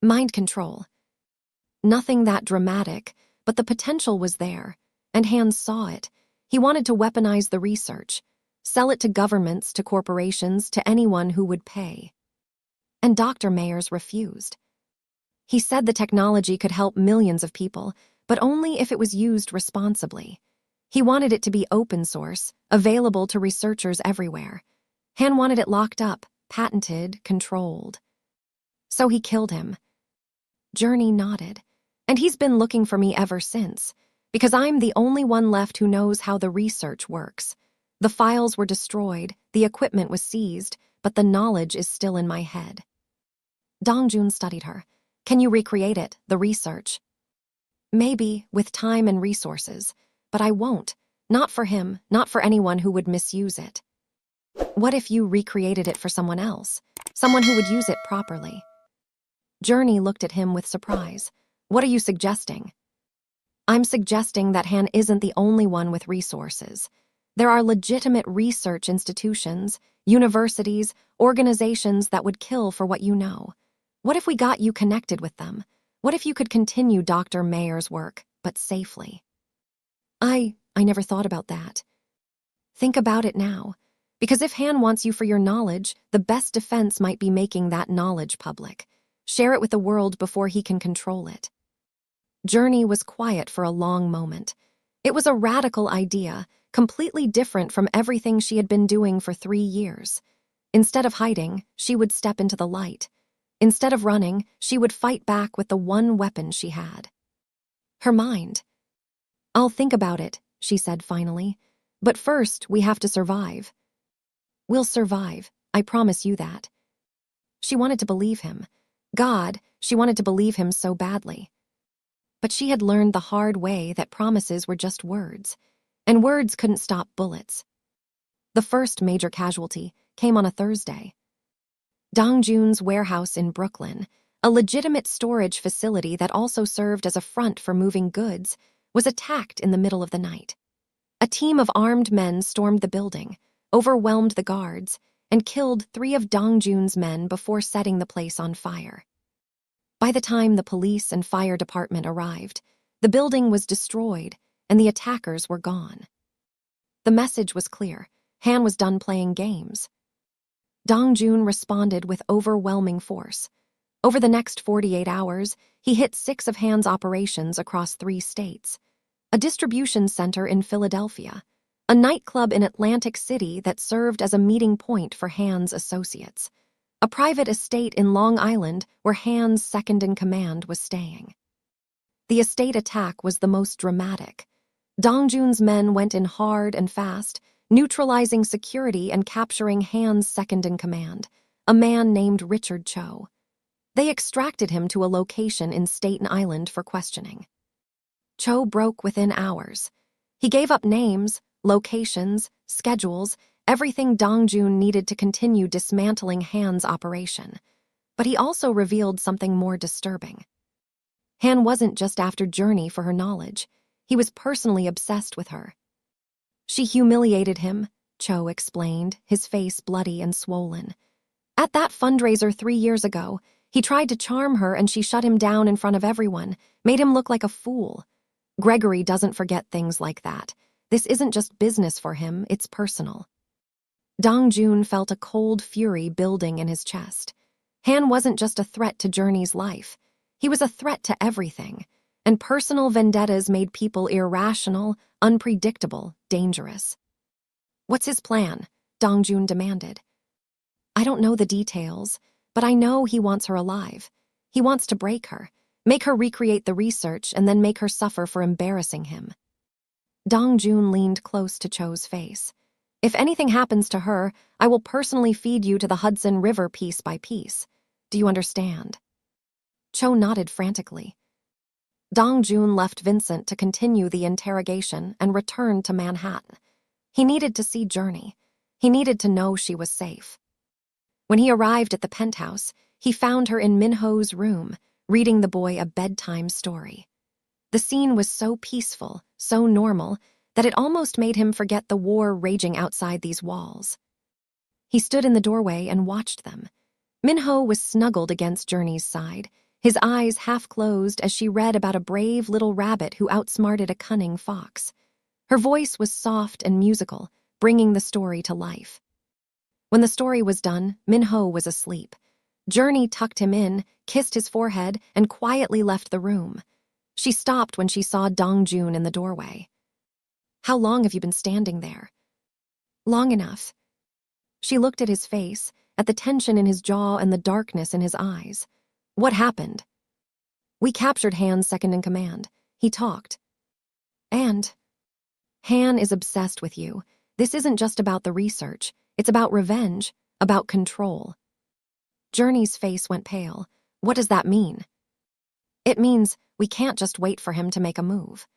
Mind control. Nothing that dramatic, but the potential was there, and Han saw it. He wanted to weaponize the research, sell it to governments, to corporations, to anyone who would pay. And Dr. Mayers refused. He said the technology could help millions of people, but only if it was used responsibly. He wanted it to be open source, available to researchers everywhere. Han wanted it locked up, patented, controlled. So he killed him. Journey nodded. "And he's been looking for me ever since, because I'm the only one left who knows how the research works. The files were destroyed, the equipment was seized, but the knowledge is still in my head." Dong Jun studied her. "Can you recreate it, the research?" "Maybe, with time and resources, but I won't. Not for him, not for anyone who would misuse it." "What if you recreated it for someone else? Someone who would use it properly?" Journey looked at him with surprise. "What are you suggesting?" "I'm suggesting that Han isn't the only one with resources. There are legitimate research institutions, universities, organizations that would kill for what you know. What if we got you connected with them? What if you could continue Dr. Mayer's work, but safely?" I never thought about that." "Think about it now. Because if Han wants you for your knowledge, the best defense might be making that knowledge public. Share it with the world before he can control it." Journey was quiet for a long moment. It was a radical idea, completely different from everything she had been doing for 3 years. Instead of hiding, she would step into the light. Instead of running, she would fight back with the one weapon she had. Her mind. "I'll think about it," she said finally. "But first, we have to survive." "We'll survive, I promise you that." She wanted to believe him. God, she wanted to believe him so badly. But she had learned the hard way that promises were just words, and words couldn't stop bullets. The first major casualty came on a Thursday. Dongjun's warehouse in Brooklyn, a legitimate storage facility that also served as a front for moving goods, was attacked in the middle of the night. A team of armed men stormed the building, overwhelmed the guards, and killed 3 of Dongjun's men before setting the place on fire. By the time the police and fire department arrived, the building was destroyed and the attackers were gone. The message was clear. Han was done playing games. Dongjun responded with overwhelming force. Over the next 48 hours, he hit 6 of Han's operations across 3 states. A distribution center in Philadelphia, a nightclub in Atlantic City that served as a meeting point for Han's associates, a private estate in Long Island where Han's second-in-command was staying. The estate attack was the most dramatic. Dongjun's men went in hard and fast, neutralizing security and capturing Han's second-in-command, a man named Richard Cho. They extracted him to a location in Staten Island for questioning. Cho broke within hours. He gave up names, locations, schedules, everything Dongjun needed to continue dismantling Han's operation. But he also revealed something more disturbing. Han wasn't just after Journey for her knowledge. He was personally obsessed with her. She humiliated him, Cho explained, his face bloody and swollen. At that fundraiser 3 years ago, he tried to charm her and she shut him down in front of everyone, made him look like a fool. Gregory doesn't forget things like that. This isn't just business for him, it's personal. Dongjun felt a cold fury building in his chest. Han wasn't just a threat to Journey's life. He was a threat to everything. And personal vendettas made people irrational, unpredictable, dangerous. "What's his plan?" Dongjun demanded. "I don't know the details, but I know he wants her alive. He wants to break her, make her recreate the research, and then make her suffer for embarrassing him." Dongjun leaned close to Cho's face. "If anything happens to her, I will personally feed you to the Hudson River piece by piece. Do you understand?" Cho nodded frantically. Dongjun left Vincent to continue the interrogation and returned to Manhattan. He needed to see Journey. He needed to know she was safe. When he arrived at the penthouse, he found her in Minho's room, reading the boy a bedtime story. The scene was so peaceful, so normal, that it almost made him forget the war raging outside these walls. He stood in the doorway and watched them. Minho was snuggled against Journey's side, his eyes half closed as she read about a brave little rabbit who outsmarted a cunning fox. Her voice was soft and musical, bringing the story to life. When the story was done, Minho was asleep. Journey tucked him in, kissed his forehead, and quietly left the room. She stopped when she saw Dongjun in the doorway. "How long have you been standing there?" "Long enough." She looked at his face, at the tension in his jaw and the darkness in his eyes. "What happened?" "We captured Han's second-in-command. He talked." "And?" "Han is obsessed with you. This isn't just about the research. It's about revenge, about control." Journey's face went pale. "What does that mean?" "It means we can't just wait for him to make a move.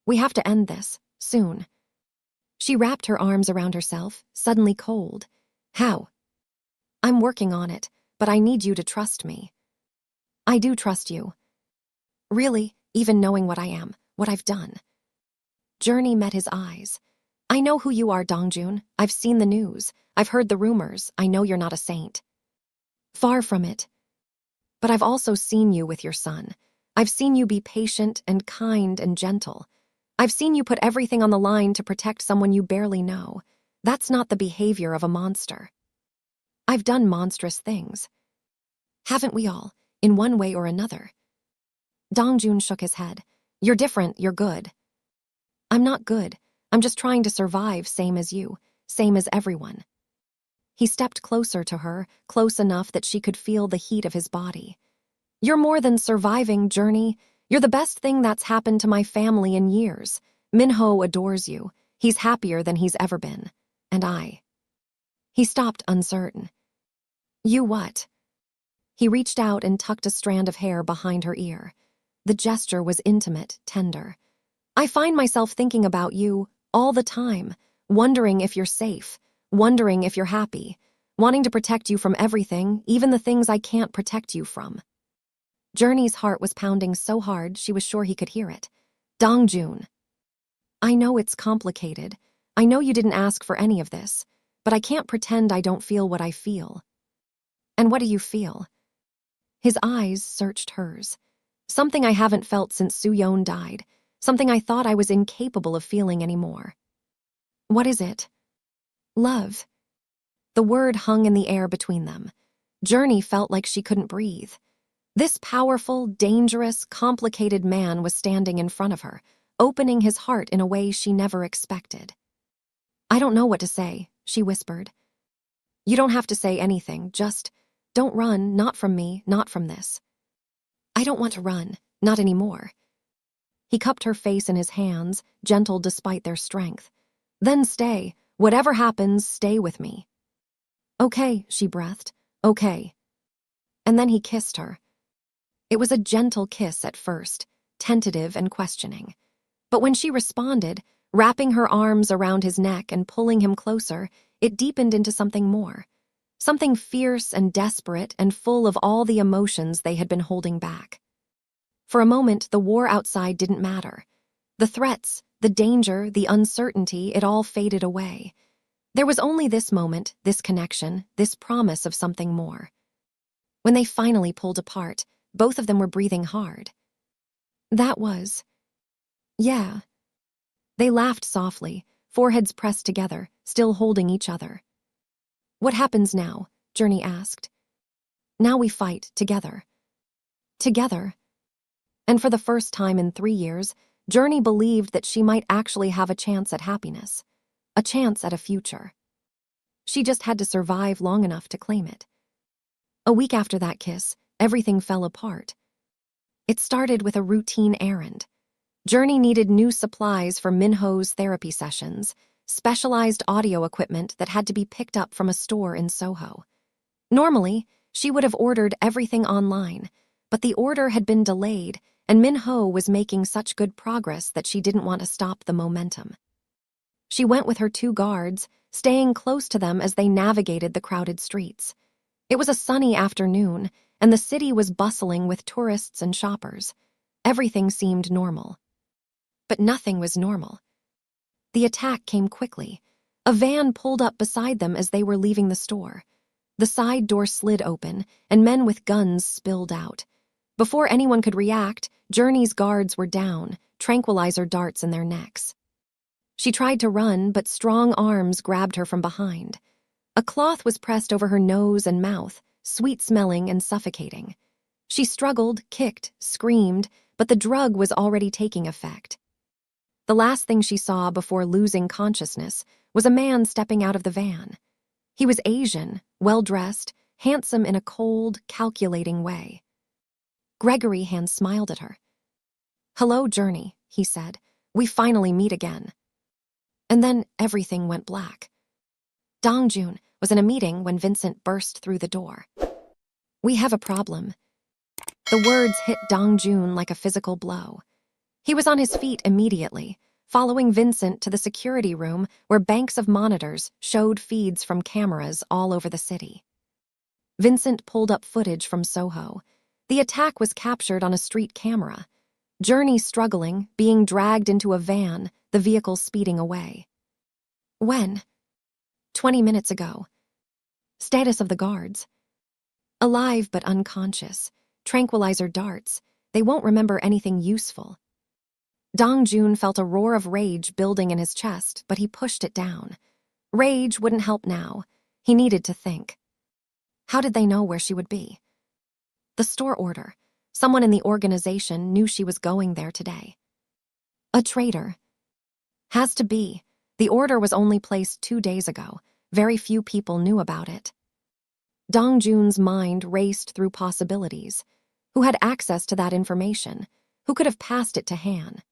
We have to end this, soon." She wrapped her arms around herself, suddenly cold. "How?" "I'm working on it, but I need you to trust me." "I do trust you." "Really, even knowing what I am, what I've done?" Journey met his eyes. "I know who you are, Dongjun. I've seen the news. I've heard the rumors. I know you're not a saint." "Far from it. But I've also seen you with your son. I've seen you be patient and kind and gentle. I've seen you put everything on the line to protect someone you barely know. That's not the behavior of a monster." "I've done monstrous things. Haven't we all, in one way or another?" Dongjun shook his head. "You're different, you're good." "I'm not good. I'm just trying to survive, same as you, same as everyone." He stepped closer to her, close enough that she could feel the heat of his body. "You're more than surviving, Journey. You're the best thing that's happened to my family in years. Minho adores you. He's happier than he's ever been. And I." He stopped, uncertain. "You what?" He reached out and tucked a strand of hair behind her ear. The gesture was intimate, tender. "I find myself thinking about you all the time, wondering if you're safe, wondering if you're happy, wanting to protect you from everything, even the things I can't protect you from." Journey's heart was pounding so hard she was sure he could hear it. "Dongjun, I know it's complicated. I know you didn't ask for any of this, but I can't pretend I don't feel what I feel." "And what do you feel?" His eyes searched hers. "Something I haven't felt since Soo-yeon died, something I thought I was incapable of feeling anymore." "What is it?" "Love." The word hung in the air between them. Journey felt like she couldn't breathe. This powerful, dangerous, complicated man was standing in front of her, opening his heart in a way she never expected. "I don't know what to say," she whispered. "You don't have to say anything, just don't run, not from me, not from this." "I don't want to run, not anymore." He cupped her face in his hands, gentle despite their strength. "Then stay. Whatever happens, stay with me." "Okay," she breathed. "Okay." And then he kissed her. It was a gentle kiss at first, tentative and questioning. But when she responded, wrapping her arms around his neck and pulling him closer, it deepened into something more. Something fierce and desperate and full of all the emotions they had been holding back. For a moment, the war outside didn't matter. The threats, the danger, the uncertainty, it all faded away. There was only this moment, this connection, this promise of something more. When they finally pulled apart, both of them were breathing hard. "That was..." "Yeah." They laughed softly, foreheads pressed together, still holding each other. "What happens now?" Journey asked. "Now we fight, together." Together? And for the first time in 3 years, Journey believed that she might actually have a chance at happiness, a chance at a future. She just had to survive long enough to claim it. A week after that kiss, everything fell apart. It started with a routine errand. Journey needed new supplies for Minho's therapy sessions, specialized audio equipment that had to be picked up from a store in Soho. Normally, she would have ordered everything online, but the order had been delayed, and Minho was making such good progress that she didn't want to stop the momentum. She went with her 2 guards, staying close to them as they navigated the crowded streets. It was a sunny afternoon, and the city was bustling with tourists and shoppers. Everything seemed normal. But nothing was normal. The attack came quickly. A van pulled up beside them as they were leaving the store. The side door slid open, and men with guns spilled out. Before anyone could react, Journey's guards were down, tranquilizer darts in their necks. She tried to run, but strong arms grabbed her from behind. A cloth was pressed over her nose and mouth, sweet-smelling and suffocating. She struggled, kicked, screamed, but the drug was already taking effect. The last thing she saw before losing consciousness was a man stepping out of the van. He was Asian, well-dressed, handsome in a cold, calculating way. Gregory Hand smiled at her. "Hello, Journey," he said. "We finally meet again." And then everything went black. Dongjun was in a meeting when Vincent burst through the door. "We have a problem." The words hit Dongjun like a physical blow. He was on his feet immediately, following Vincent to the security room where banks of monitors showed feeds from cameras all over the city. Vincent pulled up footage from Soho. The attack was captured on a street camera. Journey struggling, being dragged into a van, the vehicle speeding away. "When?" 20 minutes ago. Status of the guards. Alive but unconscious. Tranquilizer darts. They won't remember anything useful. Dongjun felt a roar of rage building in his chest, but he pushed it down. Rage wouldn't help now. He needed to think. How did they know where she would be? The store order. Someone in the organization knew she was going there today. A traitor. Has to be. The order was only placed 2 days ago. Very few people knew about it. Dongjun's mind raced through possibilities. Who had access to that information? Who could have passed it to Han?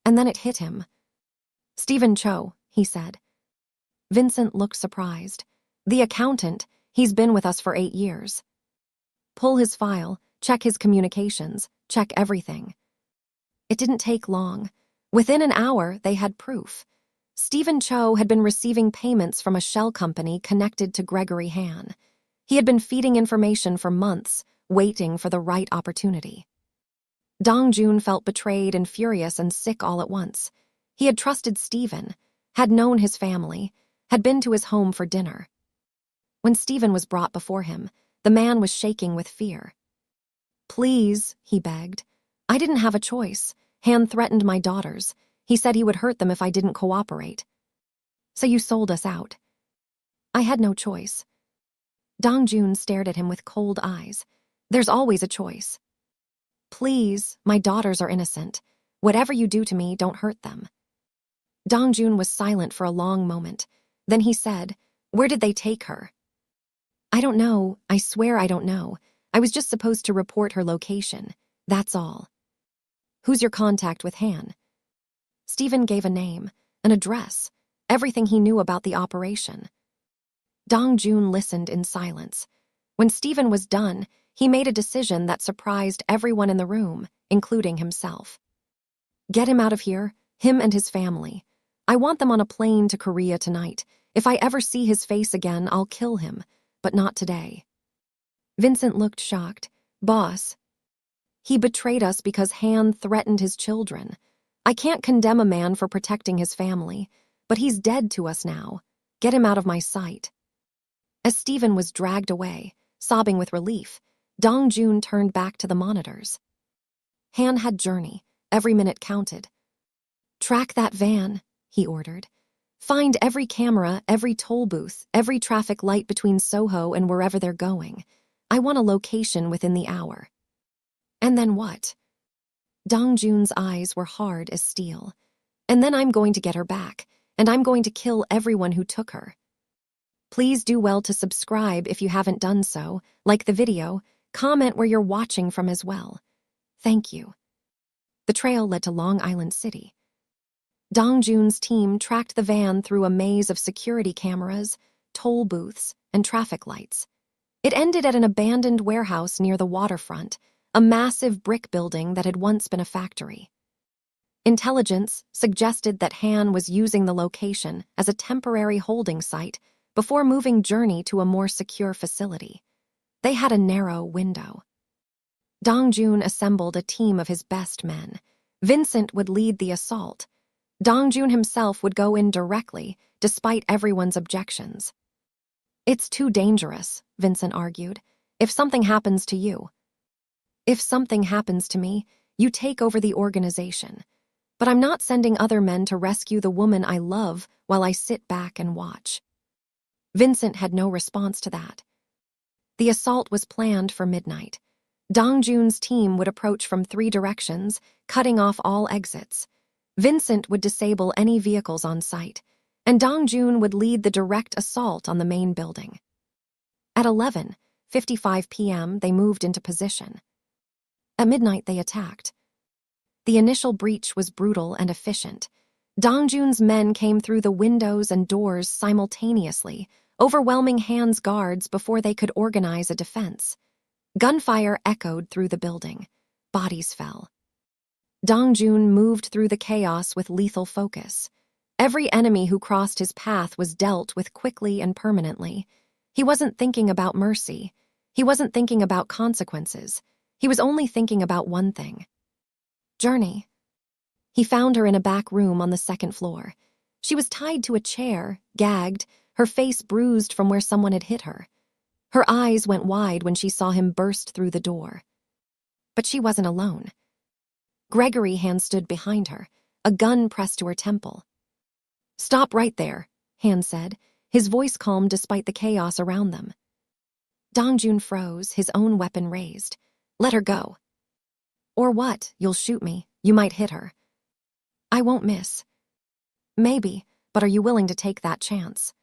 And then it hit him. "Stephen Cho," he said. Vincent looked surprised. "The accountant. He's been with us for 8 years." Pull his file, check his communications, check everything. It didn't take long. Within an hour, they had proof. Stephen Cho had been receiving payments from a shell company connected to Gregory Han. He had been feeding information for months, waiting for the right opportunity. Dong-jun felt betrayed and furious and sick all at once. He had trusted Stephen, had known his family, had been to his home for dinner. When Stephen was brought before him, the man was shaking with fear. "Please," he begged. "I didn't have a choice. Han threatened my daughters. He said he would hurt them if I didn't cooperate. So you sold us out." "I had no choice." Dong-jun stared at him with cold eyes. "There's always a choice." "Please, my daughters are innocent. Whatever you do to me, don't hurt them." Dong-jun was silent for a long moment. Then he said, "Where did they take her?" "I don't know. I swear I don't know. I was just supposed to report her location. That's all." "Who's your contact with Han?" Stephen gave a name, an address, everything he knew about the operation. Dong-jun listened in silence. When Stephen was done, he made a decision that surprised everyone in the room, including himself. "Get him out of here, him and his family. I want them on a plane to Korea tonight. If I ever see his face again, I'll kill him, but not today." Vincent looked shocked. "Boss, he betrayed us because Han threatened his children. I can't condemn a man for protecting his family, but he's dead to us now. Get him out of my sight." As Stephen was dragged away, sobbing with relief, Dong-jun turned back to the monitors. Han had journey. Every minute counted. "Track that van," he ordered. "Find every camera, every toll booth, every traffic light between Soho and wherever they're going. I want a location within the hour." "And then what?" Dong-jun's eyes were hard as steel. "And then I'm going to get her back, and I'm going to kill everyone who took her." Please do well to subscribe if you haven't done so, like the video, comment where you're watching from as well. Thank you. The trail led to Long Island City. Dong-jun's team tracked the van through a maze of security cameras, toll booths, and traffic lights. It ended at an abandoned warehouse near the waterfront, a massive brick building that had once been a factory. Intelligence suggested that Han was using the location as a temporary holding site before moving Journey to a more secure facility. They had a narrow window. Dong-jun assembled a team of his best men. Vincent would lead the assault. Dong-jun himself would go in directly, despite everyone's objections. "It's too dangerous," Vincent argued. "If something happens to you." "If something happens to me, you take over the organization. But I'm not sending other men to rescue the woman I love while I sit back and watch." Vincent had no response to that. The assault was planned for midnight. Dong-jun's team would approach from 3 directions, cutting off all exits. Vincent would disable any vehicles on site, and Dong-jun would lead the direct assault on the main building. At 11:55 p.m., they moved into position. At midnight, they attacked. The initial breach was brutal and efficient. Dong-jun's men came through the windows and doors simultaneously, overwhelming Han's guards before they could organize a defense. Gunfire echoed through the building. Bodies fell. Dong-jun moved through the chaos with lethal focus. Every enemy who crossed his path was dealt with quickly and permanently. He wasn't thinking about mercy. He wasn't thinking about consequences. He was only thinking about one thing: Journey. He found her in a back room on the 2nd floor. She was tied to a chair, gagged, her face bruised from where someone had hit her. Her eyes went wide when she saw him burst through the door. But she wasn't alone. Gregory Han stood behind her, a gun pressed to her temple. "Stop right there," Han said, his voice calm despite the chaos around them. Dong-jun froze, his own weapon raised. "Let her go." "Or what? You'll shoot me. You might hit her." "I won't miss." "Maybe, but are you willing to take that chance?"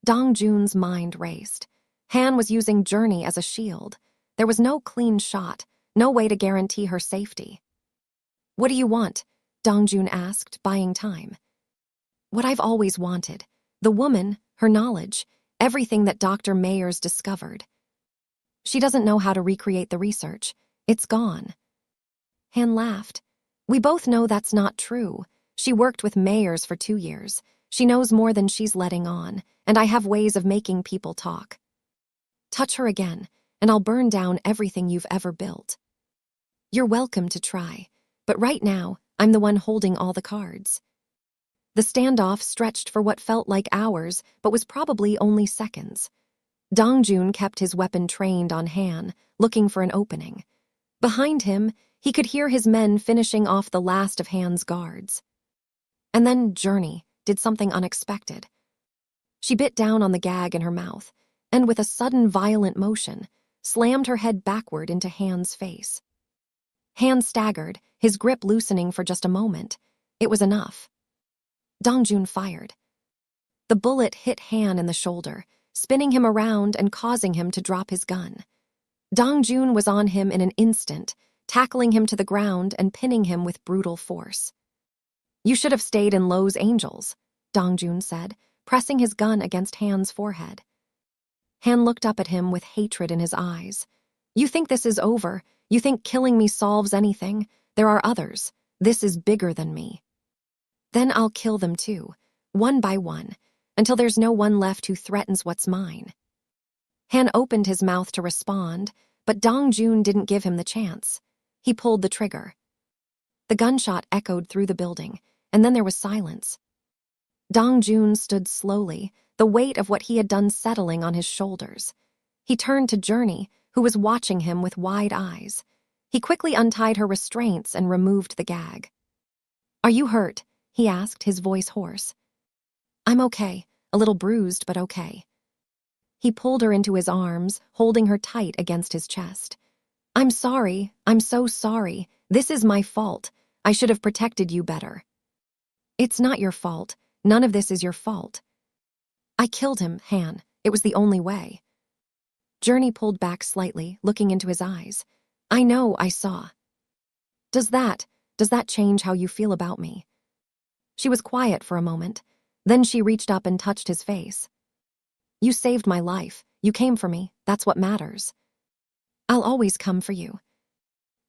Dong-jun's mind raced. Han was using Journey as a shield. There was no clean shot, no way to guarantee her safety. "What do you want?" Dong-jun asked, buying time. "What I've always wanted. The woman, her knowledge, everything that Dr. Mayers discovered. She doesn't know how to recreate the research. It's gone." Han laughed. "We both know that's not true. She worked with mayors for 2 years. She knows more than she's letting on, and I have ways of making people talk. Touch her again, and I'll burn down everything you've ever built. You're welcome to try, but right now, I'm the one holding all the cards. The standoff stretched for what felt like hours, but was probably only seconds. Dongjun kept his weapon trained on Han, looking for an opening. Behind him, he could hear his men finishing off the last of Han's guards. And then Journey did something unexpected. She bit down on the gag in her mouth, and with a sudden violent motion, slammed her head backward into Han's face. Han staggered, his grip loosening for just a moment. It was enough. Dongjun fired. The bullet hit Han in the shoulder, spinning him around and causing him to drop his gun. Dongjun was on him in an instant, tackling him to the ground and pinning him with brutal force. You should have stayed in Lowe's Angels, Dongjun said, pressing his gun against Han's forehead. Han looked up at him with hatred in his eyes. You think this is over? You think killing me solves anything? There are others. This is bigger than me. Then I'll kill them too, one by one, until there's no one left who threatens what's mine. Han opened his mouth to respond, but Dongjun didn't give him the chance. He pulled the trigger. The gunshot echoed through the building, and then there was silence. Dongjun stood slowly, the weight of what he had done settling on his shoulders. He turned to Journey, who was watching him with wide eyes. He quickly untied her restraints and removed the gag. Are you hurt? He asked, his voice hoarse. I'm okay, a little bruised, but okay. He pulled her into his arms, holding her tight against his chest. I'm sorry, I'm so sorry. This is my fault. I should have protected you better. It's not your fault. None of this is your fault. I killed him, Han. It was the only way. Journey pulled back slightly, looking into his eyes. I know, I saw. Does that change how you feel about me? She was quiet for a moment. Then she reached up and touched his face. You saved my life. You came for me. That's what matters. I'll always come for you.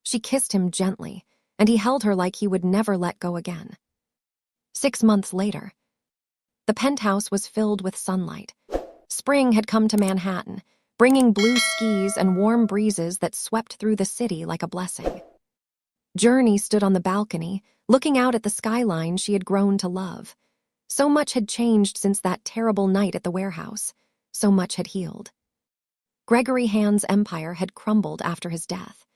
She kissed him gently, and he held her like he would never let go again. 6 months later, the penthouse was filled with sunlight. Spring had come to Manhattan, bringing blue skies and warm breezes that swept through the city like a blessing. Journey stood on the balcony, looking out at the skyline she had grown to love. So much had changed since that terrible night at the warehouse. So much had healed. Gregory Han's empire had crumbled after his death.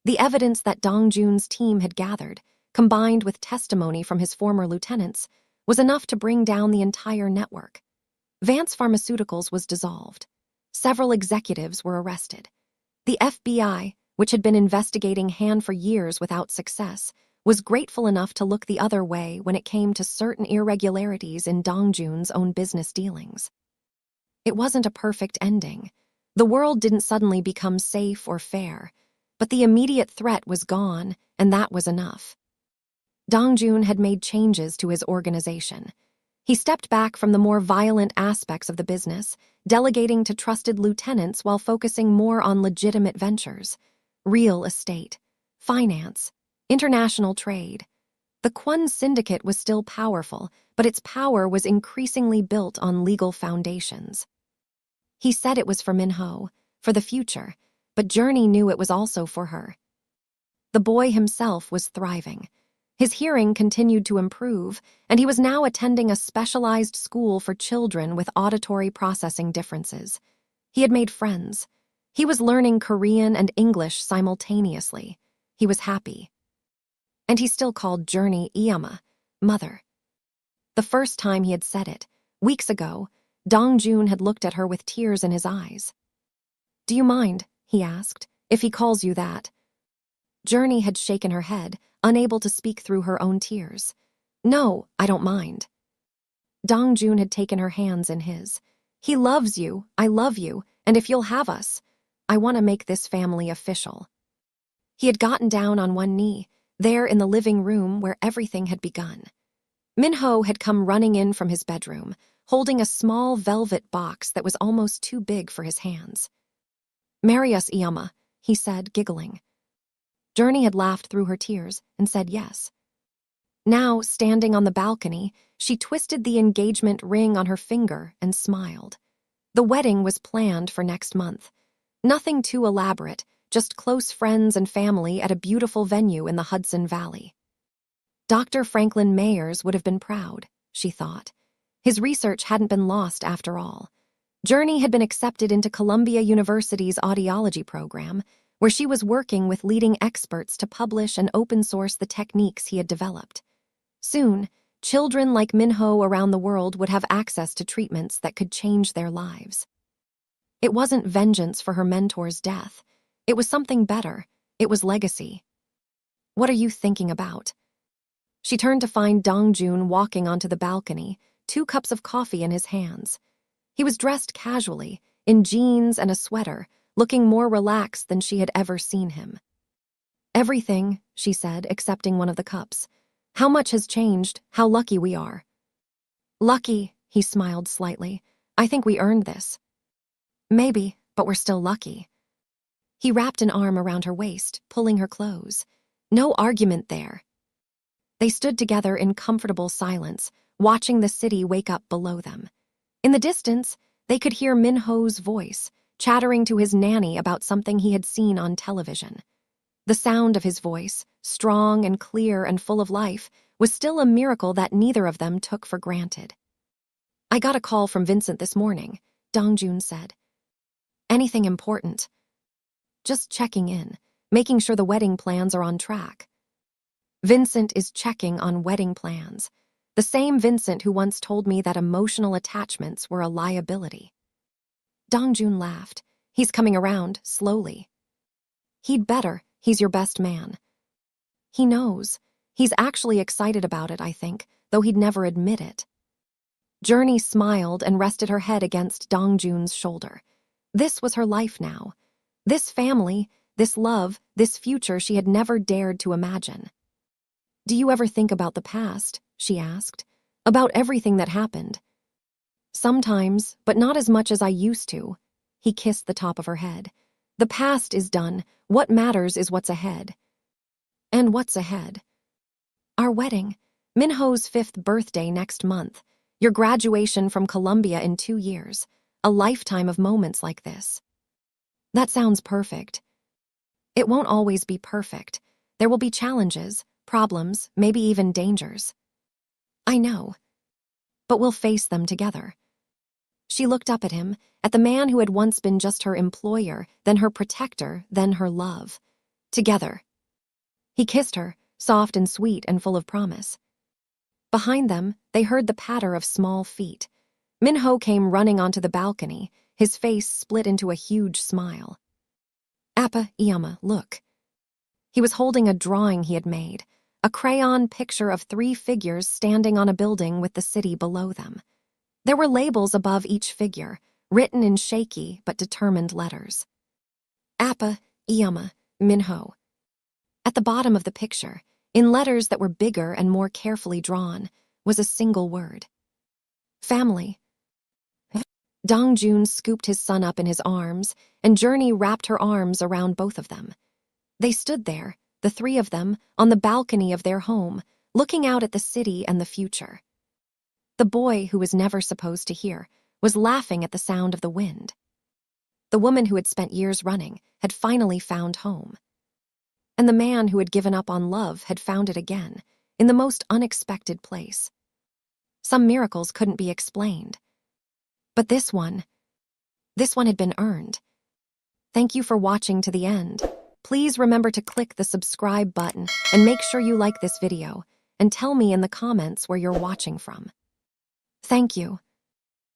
The evidence that Dongjun's team had gathered, combined with testimony from his former lieutenants, was enough to bring down the entire network. Vance Pharmaceuticals was dissolved. Several executives were arrested. The FBI, which had been investigating Han for years without success, was grateful enough to look the other way when it came to certain irregularities in Dongjun's own business dealings. It wasn't a perfect ending. The world didn't suddenly become safe or fair, but the immediate threat was gone, and that was enough. Dongjun had made changes to his organization. He stepped back from the more violent aspects of the business, delegating to trusted lieutenants while focusing more on legitimate ventures, real estate, finance, international trade. The Kwon Syndicate was still powerful, but its power was increasingly built on legal foundations. He said it was for Minho, for the future, but Journey knew it was also for her. The boy himself was thriving. His hearing continued to improve, and he was now attending a specialized school for children with auditory processing differences. He had made friends. He was learning Korean and English simultaneously. He was happy. And he still called Journey Iyama, mother. The first time he had said it, weeks ago, Dongjun had looked at her with tears in his eyes. Do you mind, he asked, if he calls you that? Journey had shaken her head, unable to speak through her own tears. No, I don't mind. Dongjun had taken her hands in his. He loves you, I love you, and if you'll have us, I want to make this family official. He had gotten down on one knee, there in the living room where everything had begun. Minho had come running in from his bedroom, holding a small velvet box that was almost too big for his hands. Marry us, Iyama, he said, giggling. Journey had laughed through her tears and said yes. Now, standing on the balcony, she twisted the engagement ring on her finger and smiled. The wedding was planned for next month. Nothing too elaborate, just close friends and family at a beautiful venue in the Hudson Valley. Dr. Franklin Mayers would have been proud, she thought. His research hadn't been lost after all. Journey had been accepted into Columbia University's audiology program, where she was working with leading experts to publish and open-source the techniques he had developed. Soon, children like Minho around the world would have access to treatments that could change their lives. It wasn't vengeance for her mentor's death. It was something better. It was legacy. "What are you thinking about?" She turned to find Dongjun walking onto the balcony, 2 cups of coffee in his hands. He was dressed casually, in jeans and a sweater, looking more relaxed than she had ever seen him. "Everything," she said, accepting one of the cups. "How much has changed, how lucky we are." "Lucky," he smiled slightly. "I think we earned this." "Maybe, but we're still lucky." He wrapped an arm around her waist, pulling her close. No argument there. They stood together in comfortable silence, watching the city wake up below them. In the distance, they could hear Minho's voice, chattering to his nanny about something he had seen on television. The sound of his voice, strong and clear and full of life, was still a miracle that neither of them took for granted. "I got a call from Vincent this morning," Dongjun said. "Anything important?" "Just checking in, making sure the wedding plans are on track." Vincent is checking on wedding plans. The same Vincent who once told me that emotional attachments were a liability. Dongjun laughed. "He's coming around, slowly." "He'd better. He's your best man." "He knows. He's actually excited about it, I think, though he'd never admit it." Journey smiled and rested her head against Dongjun's shoulder. This was her life now. This family, this love, this future she had never dared to imagine. "Do you ever think about the past?" she asked. "About everything that happened?" "Sometimes, but not as much as I used to." He kissed the top of her head. "The past is done. What matters is what's ahead." "And what's ahead?" "Our wedding. Minho's 5th birthday next month. Your graduation from Columbia in 2 years. A lifetime of moments like this." "That sounds perfect." "It won't always be perfect. There will be challenges, problems, maybe even dangers." "I know. But we'll face them together." She looked up at him, at the man who had once been just her employer, then her protector, then her love. Together. He kissed her, soft and sweet and full of promise. Behind them, they heard the patter of small feet. Minho came running onto the balcony, his face split into a huge smile. "Appa, Iyama, look." He was holding a drawing he had made, a crayon picture of 3 figures standing on a building with the city below them. There were labels above each figure, written in shaky but determined letters. "Appa, Iyama, Minho." At the bottom of the picture, in letters that were bigger and more carefully drawn, was a single word. "Family." Dongjun scooped his son up in his arms, and Journey wrapped her arms around both of them. They stood there, the 3 of them, on the balcony of their home, looking out at the city and the future. The boy, who was never supposed to hear, was laughing at the sound of the wind. The woman who had spent years running had finally found home. And the man who had given up on love had found it again, in the most unexpected place. Some miracles couldn't be explained. But this one had been earned. Thank you for watching to the end. Please remember to click the subscribe button and make sure you like this video, and tell me in the comments where you're watching from. Thank you.